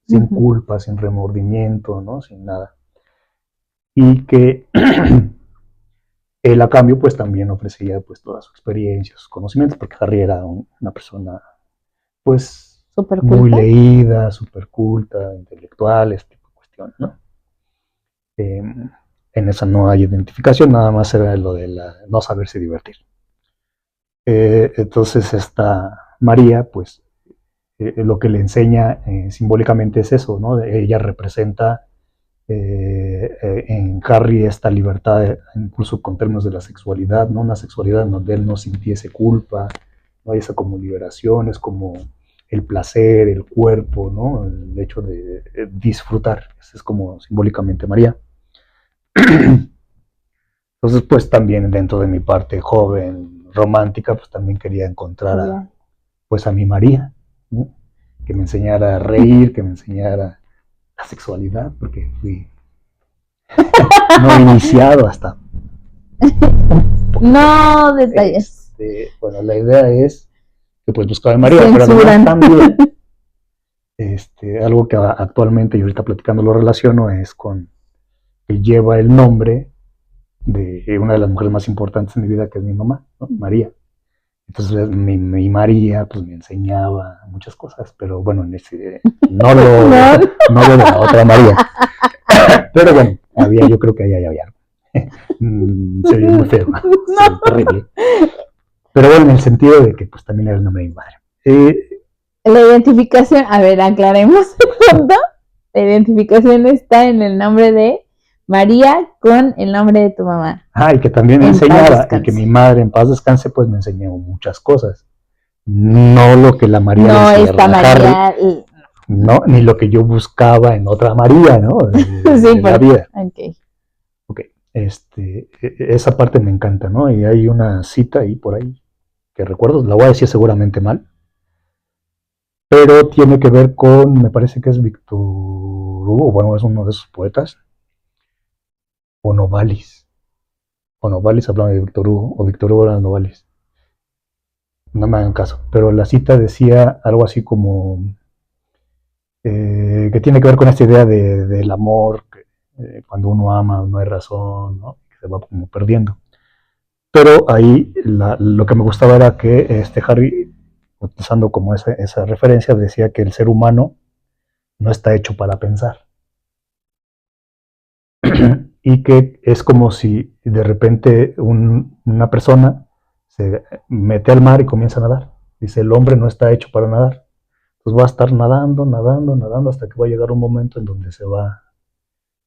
sin culpa, sin remordimiento, ¿no? Sin nada. Y que él a cambio pues también ofrecía pues toda su experiencia, sus conocimientos, porque Harry era una persona pues muy leída, súper culta, intelectual, este tipo de cuestión, ¿no? En esa no hay identificación, nada más era lo de no saberse divertir. Entonces esta María pues lo que le enseña simbólicamente es eso, ¿no? Ella representa en Harry esta libertad, incluso con términos de la sexualidad, ¿no? Una sexualidad en donde él no sintiese culpa, no hay esa como liberación, es como el placer, el cuerpo, ¿no? El hecho de disfrutar, ese es como simbólicamente María. Entonces, pues también dentro de mi parte joven, romántica, pues también quería encontrar pues a mi María, ¿no? Que me enseñara a reír, que me enseñara la sexualidad, porque fui no iniciado hasta. No detalles. Bueno, la idea es que pues buscaba a María, pero además también algo que actualmente y ahorita platicando lo relaciono es con que lleva el nombre de una de las mujeres más importantes en mi vida, que es mi mamá, ¿no? María. Entonces mi María pues me enseñaba muchas cosas, pero bueno, no lo de la otra María. Pero bueno, yo creo que ahí había algo. Se oye muy feo, se oye terrible. Pero bueno, en el sentido de que pues también era el nombre de mi madre. La identificación, a ver, aclaremos el punto. La identificación está en el nombre de María con el nombre de tu mamá. Y que también me enseñaba, y que mi madre en paz descanse, pues me enseñó muchas cosas. No lo que la María no le esta María, no, ni lo que yo buscaba en otra María, ¿no? Sí, la vida. Ok. Esa parte me encanta, ¿no? Y hay una cita ahí por ahí que recuerdo, la voy a decir seguramente mal, pero tiene que ver con, me parece que es Víctor Hugo, bueno, es uno de esos poetas, o Novalis hablaba de Víctor Hugo, o Víctor Hugo era Novalis, no me hagan caso, pero la cita decía algo así como que tiene que ver con esta idea del amor, que cuando uno ama no hay razón, ¿no? Que se va como perdiendo. Pero ahí lo que me gustaba era que Harry, utilizando como esa referencia, decía que el ser humano no está hecho para pensar. Y que es como si de repente una persona se mete al mar y comienza a nadar. Dice, el hombre no está hecho para nadar. Entonces va a estar nadando, nadando, nadando, hasta que va a llegar un momento en donde se va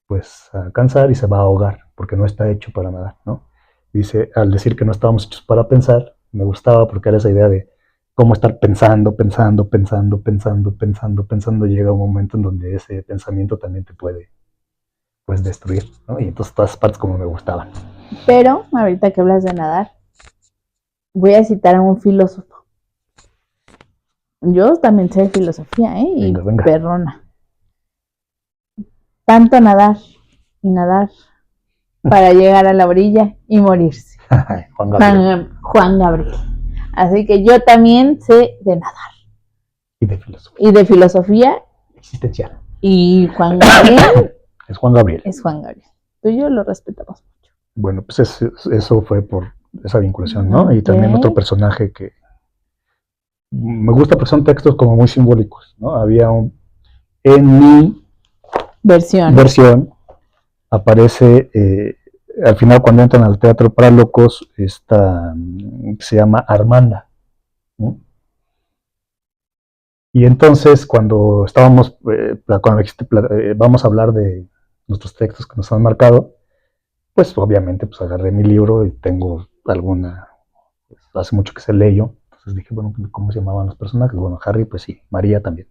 pues a cansar y se va a ahogar, porque no está hecho para nadar, ¿no? Dice, al decir que no estábamos hechos para pensar, me gustaba porque era esa idea de cómo estar pensando, llega un momento en donde ese pensamiento también te puede, pues, destruir, ¿no? Y entonces todas partes como me gustaban. Pero, ahorita que hablas de nadar, voy a citar a un filósofo. Yo también sé filosofía, venga. Perrona. Tanto nadar y nadar para llegar a la orilla y morirse. Juan Gabriel. Así que yo también sé de nadar. Y de filosofía. Existencial. Y Juan Gabriel. Es Juan Gabriel. Tú y yo lo respetamos mucho. Bueno, pues eso fue por esa vinculación, ¿no? Y también otro personaje que me gusta porque son textos como muy simbólicos, ¿no? Había en mi versión aparece al final cuando entran al teatro para locos esta que se llama Armanda, ¿no? Y entonces cuando estábamos vamos a hablar de nuestros textos que nos han marcado, pues obviamente pues agarré mi libro y tengo alguna, pues, hace mucho que se leyó, entonces dije, bueno, ¿cómo se llamaban los personajes? Bueno, Harry, pues sí, María también.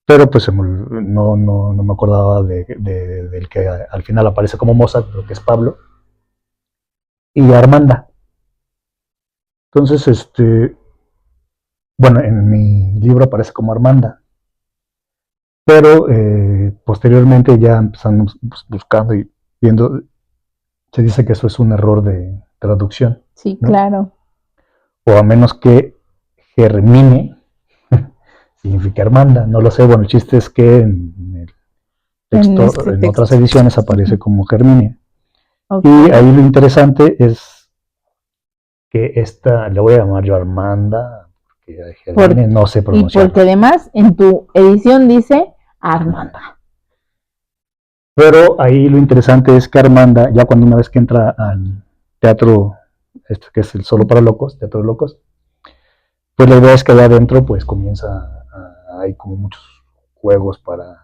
Pero pues no me acordaba del que al final aparece como Mozart, pero que es Pablo. Y Armanda. Entonces, bueno, en mi libro aparece como Armanda. Pero posteriormente ya empezamos buscando y viendo, se dice que eso es un error de traducción. Sí, ¿no? Claro. O a menos que Germine significa Armanda, no lo sé. Bueno, el chiste es que en el texto, en otras ediciones aparece como Germine. Okay. Y ahí lo interesante es que esta, le voy a llamar yo Armanda, porque Germine no sé pronunciar. Y porque además en tu edición dice Armanda. Pero ahí lo interesante es que Armanda, ya cuando una vez que entra al teatro, que es el Solo para Locos, Teatro de Locos, pues la idea es que allá adentro pues comienza hay como muchos juegos para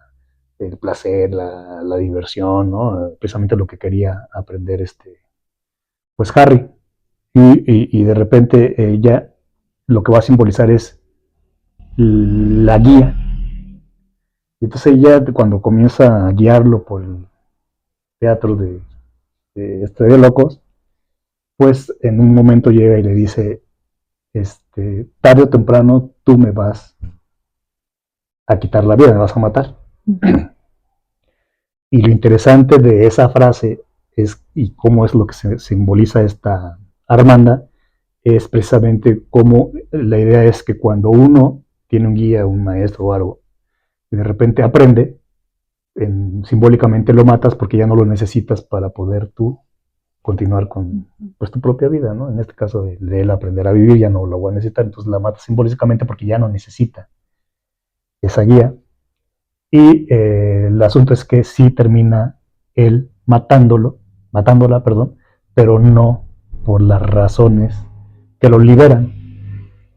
el placer, la diversión, ¿no? Precisamente lo que quería aprender pues Harry. Y de repente ya lo que va a simbolizar es la guía. Y entonces ella cuando comienza a guiarlo por el teatro de de locos, pues en un momento llega y le dice, tarde o temprano tú me vas a quitar la vida, me vas a matar. Y lo interesante de esa frase es, y cómo es lo que se simboliza esta Armanda, es precisamente cómo la idea es que cuando uno tiene un guía, un maestro o algo, y de repente aprende, simbólicamente lo matas porque ya no lo necesitas para poder tú continuar con pues, tu propia vida, ¿no? En este caso de él aprender a vivir ya no lo va a necesitar, entonces la matas simbólicamente porque ya no necesita esa guía. Y el asunto es que sí termina él matándola, pero no por las razones que lo liberan.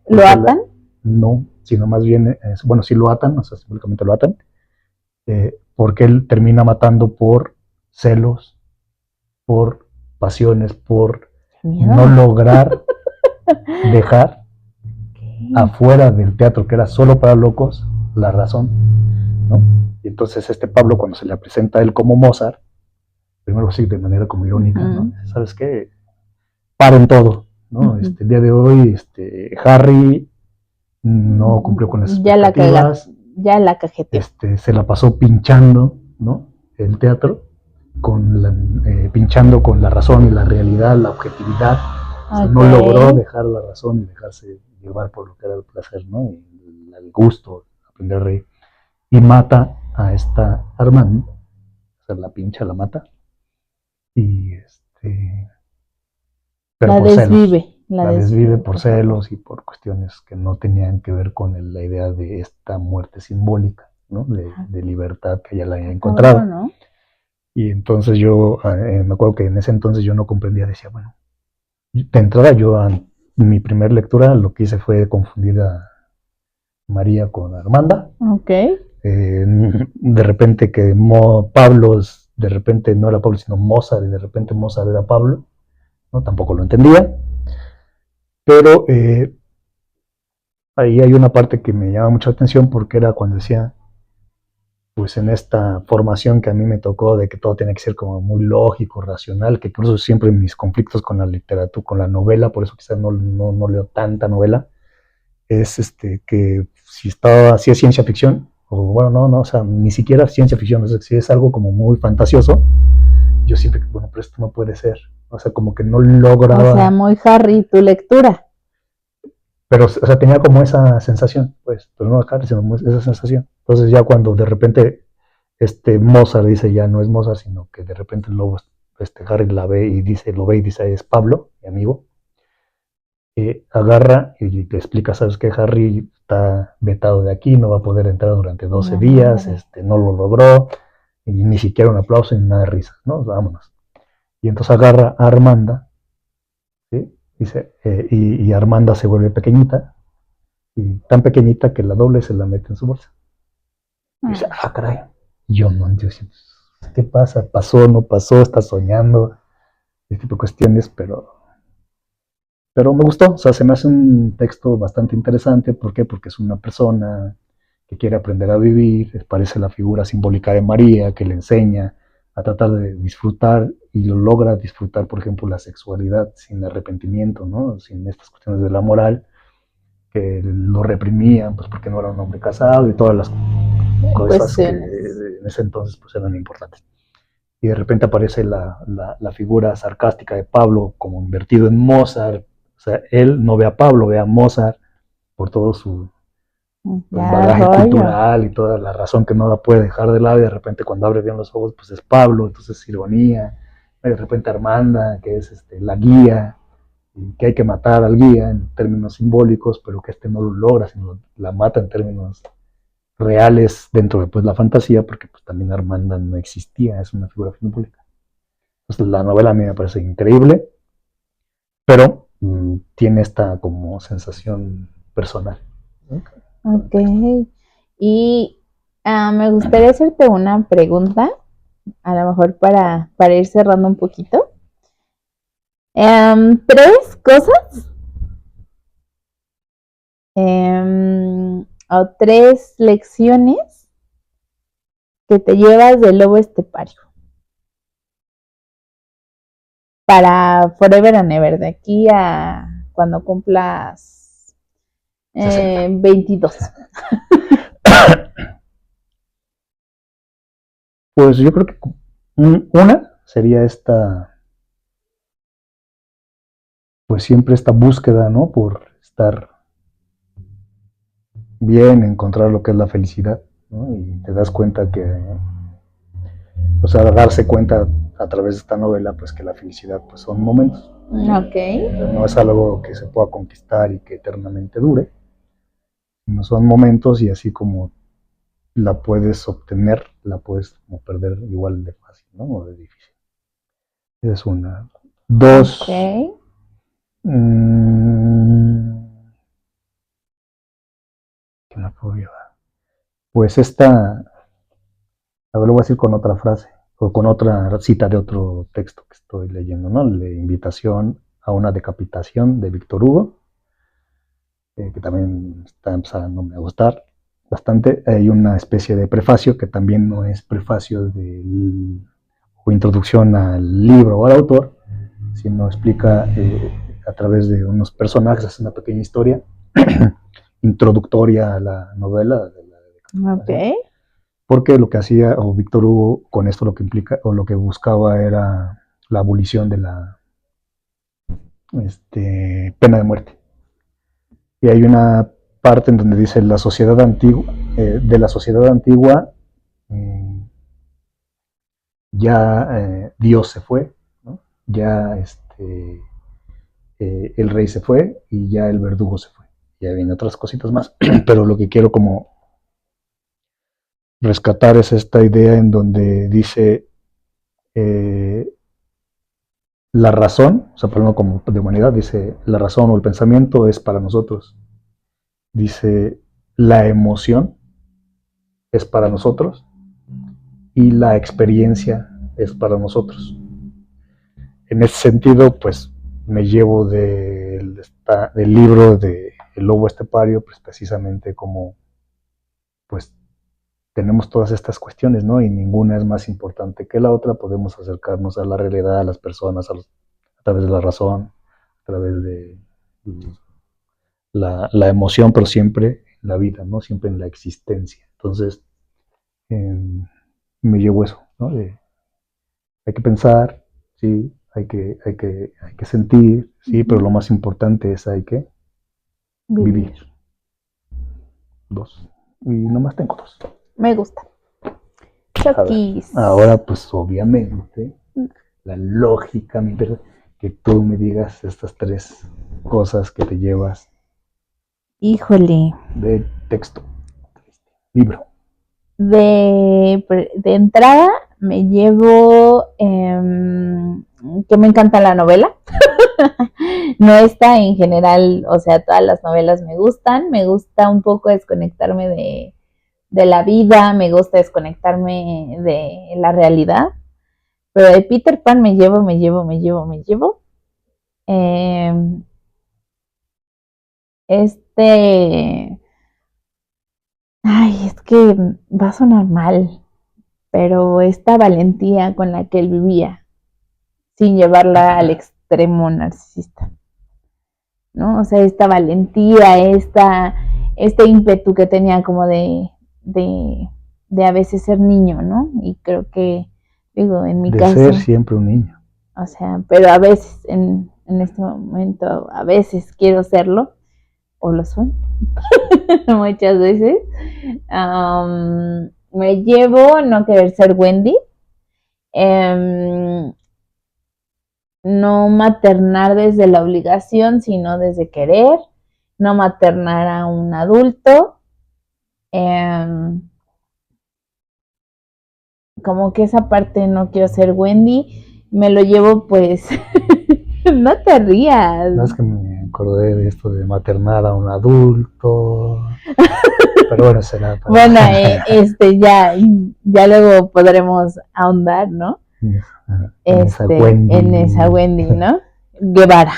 ¿Lo atan? No, sino más bien, bueno, sí lo atan, o sea, simbólicamente lo atan, porque él termina matando por celos, por pasiones, por no lograr dejar afuera del teatro, que era solo para locos, la razón, ¿no? Y entonces Pablo, cuando se le presenta a él como Mozart, primero sí de manera como irónica, ¿no? ¿Sabes qué? Paren todo, ¿no? El día de hoy, Harry no cumplió con las expectativas. Ya la cajeteó. Se la pasó pinchando, ¿no? El teatro, pinchando con la razón y la realidad, la objetividad. O sea, no logró dejar la razón y dejarse llevar por lo que era el placer, ¿no? Y el gusto, aprender a reír. Y mata a esta Armand, o sea, la pincha, la mata. Y pero la por desvive. Celos. La desvive por celos y por cuestiones que no tenían que ver con la idea de esta muerte simbólica, ¿no? De libertad que ella la había encontrado. ¿No? Y entonces yo me acuerdo que en ese entonces yo no comprendía, decía, bueno, de entrada yo en mi primera lectura lo que hice fue confundir a María con Armanda. Ok. De repente que Pablo, de repente no era Pablo sino Mozart, y de repente Mozart era Pablo, ¿no? Tampoco lo entendía. Pero ahí hay una parte que me llama mucha atención porque era cuando decía, pues en esta formación que a mí me tocó de que todo tiene que ser como muy lógico, racional, que incluso siempre mis conflictos con la literatura, con la novela, por eso quizás no leo tanta novela, es que si es ciencia ficción, o bueno, no, o sea, ni siquiera ciencia ficción, o sea, si es algo como muy fantasioso, yo siempre, bueno, pero esto no puede ser, o sea, como que no lograba. O sea, muy Harry, tu lectura. Pero, o sea, tenía como esa sensación, pues, pero no acá, sino esa sensación. Entonces ya cuando de repente Mozart dice ya no es Mozart, sino que de repente luego Harry lo ve y dice es Pablo, mi amigo, agarra y te explica, sabes que Harry está vetado de aquí, no va a poder entrar durante 12 días, no lo logró, y ni siquiera un aplauso ni nada de risa, ¿no? Vámonos. Y entonces agarra a Armanda, ¿sí? Dice, y Armanda se vuelve pequeñita, y tan pequeñita que la doble se la mete en su bolsa. Y dice, caray, yo no, ¿qué pasa? ¿Pasó, no pasó? ¿Estás soñando? Este tipo de cuestiones, pero me gustó, o sea, se me hace un texto bastante interesante. ¿Por qué? Porque es una persona que quiere aprender a vivir, parece la figura simbólica de María, que le enseña a tratar de disfrutar y lo logra disfrutar, por ejemplo, la sexualidad sin arrepentimiento, ¿no? Sin estas cuestiones de la moral, que lo reprimían, pues porque no era un hombre casado y todas las cosas que en ese entonces pues eran importantes. Y de repente aparece la figura sarcástica de Pablo como invertido en Mozart. O sea, él no ve a Pablo, ve a Mozart por todo su bagaje cultural y toda la razón que no la puede dejar de lado, y de repente cuando abre bien los ojos pues es Pablo, entonces es ironía. Y de repente Armanda, que es la guía, y que hay que matar al guía en términos simbólicos, pero que no lo logra, sino la mata en términos reales dentro de pues, la fantasía, porque pues, también Armanda no existía, es una figura simbólica. Entonces la novela a mí me parece increíble, pero tiene esta como sensación personal. Ok. Y me gustaría hacerte una pregunta, a lo mejor para ir cerrando un poquito. 3 cosas o 3 lecciones que te llevas del lobo estepario para Forever and Ever, de aquí a cuando cumplas 22. Pues yo creo que una sería pues siempre esta búsqueda, ¿no? Por estar bien, encontrar lo que es la felicidad, ¿no? Y te das cuenta que, o sea, darse cuenta a través de esta novela, pues que la felicidad pues son momentos. Ok. No es algo que se pueda conquistar y que eternamente dure, sino son momentos, y así como la puedes obtener, la puedes como perder igual de fácil, ¿no? O de difícil. Esa es una. 2. Okay. ¿Qué me puedo llevar? Pues esta, a ver, lo voy a decir con otra frase, o con otra cita de otro texto que estoy leyendo, ¿no? La invitación a una decapitación de Víctor Hugo, que también está empezando a gustar bastante. Hay una especie de prefacio que también no es prefacio o introducción al libro o al autor, sino explica a través de unos personajes, hace una pequeña historia introductoria a la novela. Ok. Porque lo que hacía, o Víctor Hugo, con esto lo que implica, o lo que buscaba era la abolición de la pena de muerte. Y hay una parte en donde dice la sociedad antigua, de la sociedad antigua ya Dios se fue, ¿no? Ya el rey se fue y ya el verdugo se fue. Y ahí vienen otras cositas más, pero lo que quiero como rescatar es esta idea en donde dice la razón, o sea, por ejemplo, como de humanidad, dice la razón o el pensamiento es para nosotros. Dice la emoción es para nosotros y la experiencia es para nosotros. En ese sentido, pues me llevo del libro de El lobo estepario, pues precisamente como pues tenemos todas estas cuestiones, ¿no? Y ninguna es más importante que la otra, podemos acercarnos a la realidad, a las personas, a través de la razón, a través de la emoción, pero siempre en la vida, ¿no? Siempre en la existencia. Entonces, me llevo eso, ¿no? Hay que pensar, sí, hay que sentir, sí, pero lo más importante es hay que vivir. Dos. Y nomás tengo dos. Me gusta. Chokis. Ahora, pues obviamente, la lógica, que tú me digas estas tres cosas que te llevas. Híjole. De texto, libro. De entrada me llevo que me encanta la novela. No está en general, o sea, todas las novelas me gustan. Me gusta un poco desconectarme de la vida, me gusta desconectarme de la realidad. Pero de Peter Pan me llevo. Eh, este. Ay, es que va a sonar mal, pero esta valentía con la que él vivía, sin llevarla al extremo narcisista, ¿no? O sea, esta valentía, este ímpetu que tenía como de a veces ser niño, ¿no? Y creo que, digo, en mi caso... De ser siempre un niño. O sea, pero a veces, en este momento, a veces quiero serlo, o lo soy, muchas veces. Me llevo no querer ser Wendy, no maternar desde la obligación, sino desde querer, no maternar a un adulto, como que esa parte no quiero ser Wendy, me lo llevo pues, no te rías. No, es que me acordé de esto de maternar a un adulto, pero bueno, será para... Bueno, ya luego podremos ahondar, ¿no? En esa Wendy, ¿no? Guevara.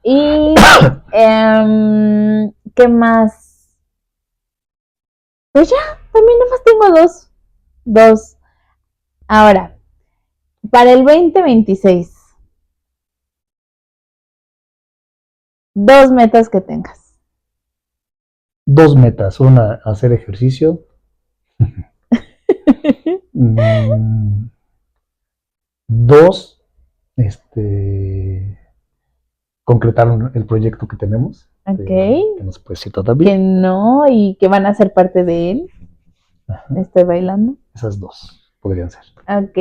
Y ¿qué más? Pues ya, también nada más tengo dos. Ahora, para el 2026, dos metas que tengas. Dos metas, una, hacer ejercicio. Dos, concretar el proyecto que tenemos. Ok. Que no se puede decir todavía. Que no, y que van a ser parte de él. Ajá. Estoy bailando. Esas dos podrían ser. Ok,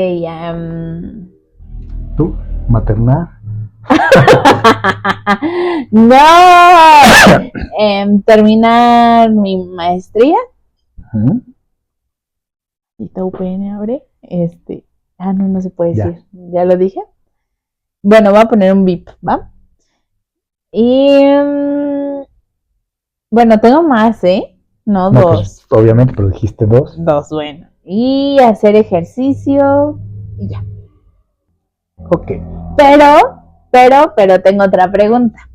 ¿Tú? ¿Maternar? No. Terminar mi maestría. Y UPN abre. No se puede decir. Ya lo dije. Bueno, voy a poner un bip, ¿va? Y bueno, tengo más, No, No, dos. pues obviamente, pero dijiste 2. Dos, bueno. Y hacer ejercicio y ya. Ok. Pero tengo otra pregunta.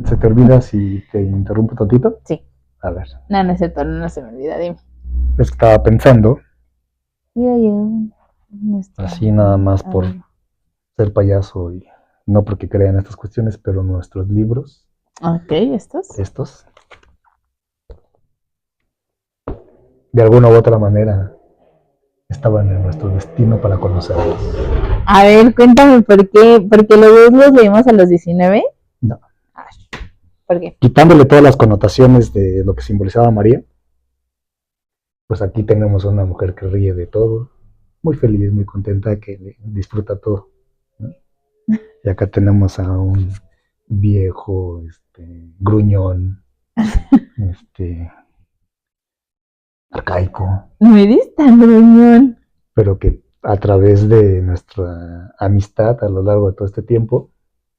¿Se te olvida si te interrumpo tantito? Sí. A ver. No es cierto, no se me olvida, dime. Estaba pensando, Nuestra... así nada más por ser payaso y no porque crean estas cuestiones, pero nuestros libros. Ok, Estos. De alguna u otra manera estaban en nuestro destino para conocerlos. A ver, cuéntame por qué. ¿Porque los dos los leímos a los 19? No. ¿Por qué? Quitándole todas las connotaciones de lo que simbolizaba María, pues aquí tenemos una mujer que ríe de todo, muy feliz, muy contenta, que disfruta todo, ¿no? Y acá tenemos a un viejo, gruñón, arcaico, No eres tan gruñón. pero que a través de nuestra amistad a lo largo de todo este tiempo,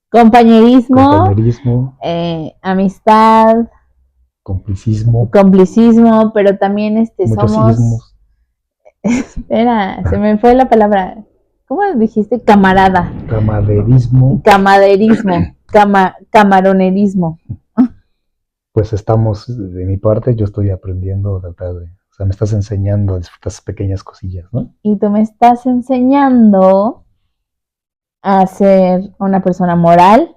Compañerismo, amistad, complicismo, pero también muchos somos... ismos. Espera, se me fue la palabra. ¿Cómo dijiste? Camarada. Camaderismo. Camaronerismo. Pues estamos, de mi parte, yo estoy aprendiendo a tratar de, o sea, me estás enseñando a disfrutar esas pequeñas cosillas, ¿no? Y tú me estás enseñando a ser una persona moral.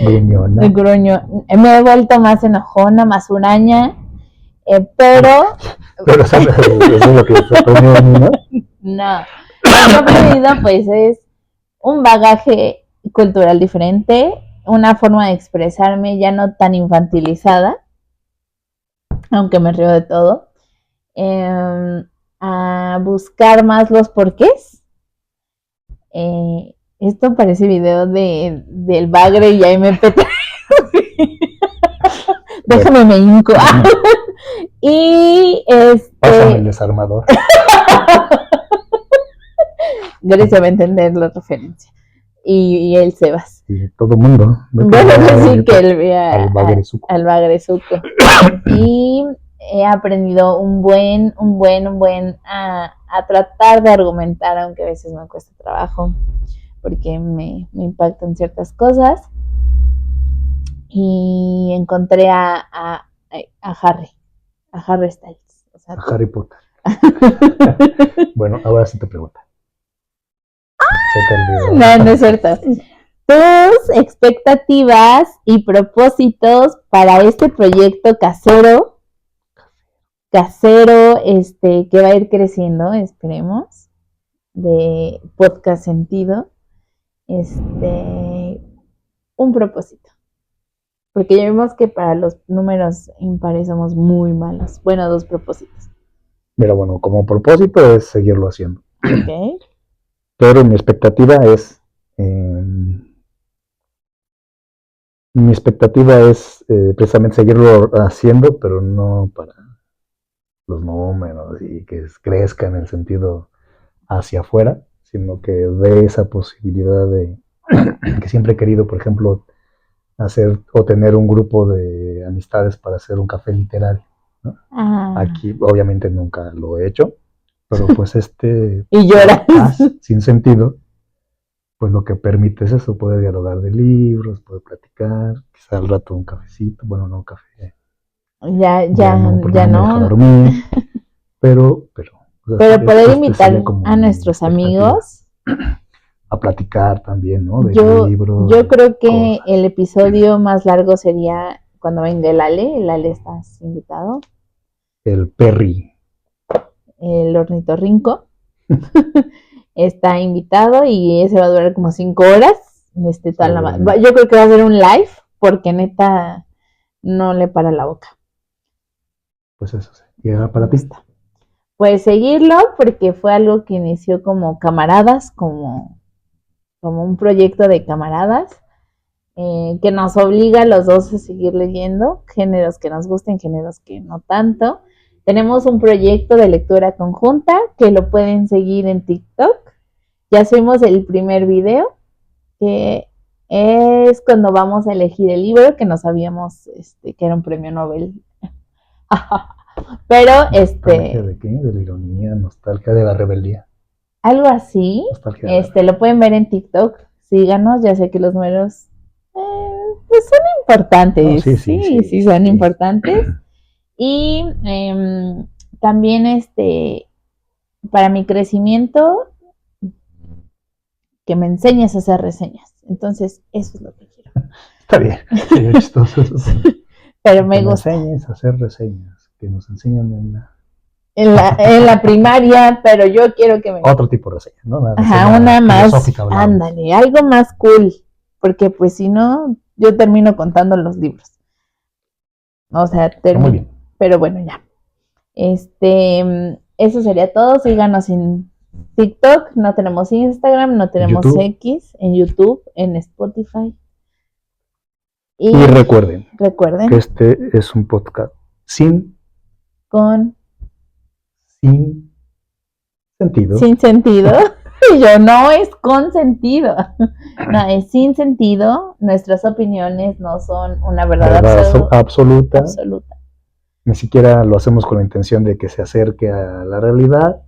Gruñona. Me he vuelto más enojona, más huraña, pero... Pero eso es lo que se pone a mí, ¿no? No, lo que he aprendido pues es un bagaje cultural diferente, una forma de expresarme ya no tan infantilizada, aunque me río de todo, a buscar más los porqués. Esto parece video del bagre y ahí me pete. Déjame me hinco. Y pásame el desarmador. Grecia va a entender la referencia. Y el Sebas. Y todo el mundo. Bueno, sí que él vea al bagrezuco. Y he aprendido un buen a tratar de argumentar, aunque a veces me cuesta trabajo, porque me impactan ciertas cosas. Y encontré a Harry Styles. O sea, a Harry Potter. Bueno, ahora sí te pregunto. No es cierto. Tus expectativas y propósitos para este proyecto casero, que va a ir creciendo, esperemos, de podcast sentido, un propósito. Porque ya vimos que para los números impares somos muy malos. Bueno, 2 propósitos. Mira, bueno, como propósito es seguirlo haciendo. Ok. Pero mi expectativa es precisamente seguirlo haciendo, pero no para los números y que crezca en el sentido hacia afuera, sino que dé esa posibilidad de que siempre he querido, por ejemplo, hacer o tener un grupo de amistades para hacer un café literario, ¿no? Aquí obviamente nunca lo he hecho, pero pues y lloras sin sentido, pues lo que permite es eso, poder dialogar de libros, poder platicar, quizá al rato un cafecito, bueno, no un café. Ya no. Me deja dormir, pero poder invitar a nuestros amigos a platicar también, ¿no? De libros. Yo creo que cosas. El episodio más largo sería cuando venga el Ale. El Ale estás invitado. El Perry. El ornitorrinco. Está invitado y ese va a durar como 5 horas. Yo creo que va a ser un live porque neta no le para la boca. Pues eso sí. ¿Y era para ti? Pues seguirlo porque fue algo que inició como camaradas, como un proyecto de camaradas, que nos obliga a los dos a seguir leyendo, géneros que nos gusten, géneros que no tanto. Tenemos un proyecto de lectura conjunta que lo pueden seguir en TikTok. ya subimos el primer video, que es cuando vamos a elegir el libro, que no sabíamos que era un premio Nobel. Pero ¿Nostalgia de qué? De la ironía, nostalgia de la rebeldía. Algo así. Lo pueden ver en TikTok. Síganos, ya sé que los números pues son importantes. No, sí, son importantes. Y también para mi crecimiento, que me enseñes a hacer reseñas. Entonces, eso es lo que quiero. Está bien, sería chistoso eso. Pero me gusta. Que me enseñes a hacer reseñas, que nos enseñan en la primaria, pero yo quiero que me... Otro tipo de reseña, ¿no? Una más, ándale, algo más cool, porque pues si no, yo termino contando los libros. O sea, muy bien. Pero bueno, ya. Eso sería todo. Síganos en TikTok, no tenemos Instagram, no tenemos X, en YouTube, en Spotify. Y recuerden que este es un podcast sin sentido. Sin sentido. Yo no es con sentido. No, es sin sentido. Nuestras opiniones no son una verdad absoluta. Ni siquiera lo hacemos con la intención de que se acerque a la realidad.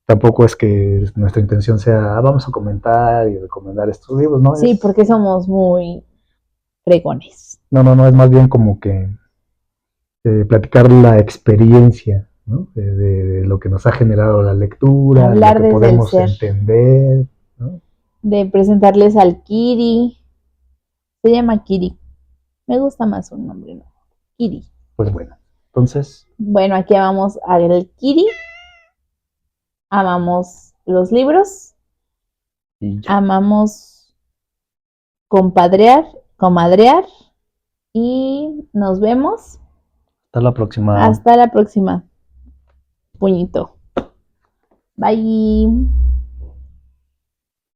Tampoco es que nuestra intención sea, vamos a comentar y recomendar estos libros, ¿no? Sí, porque somos muy fregones. No, es más bien como que platicar la experiencia, ¿no? De lo que nos ha generado la lectura, hablar lo que podemos entender, ¿no? De presentarles al Kiri. Se llama Kiri. Me gusta más un nombre, ¿no? Kiri. Pues bueno, entonces. Bueno, aquí vamos a ver el Kiri. Amamos los libros. Amamos comadrear. Y nos vemos. Hasta la próxima. Hasta la próxima. Puñito. Bye.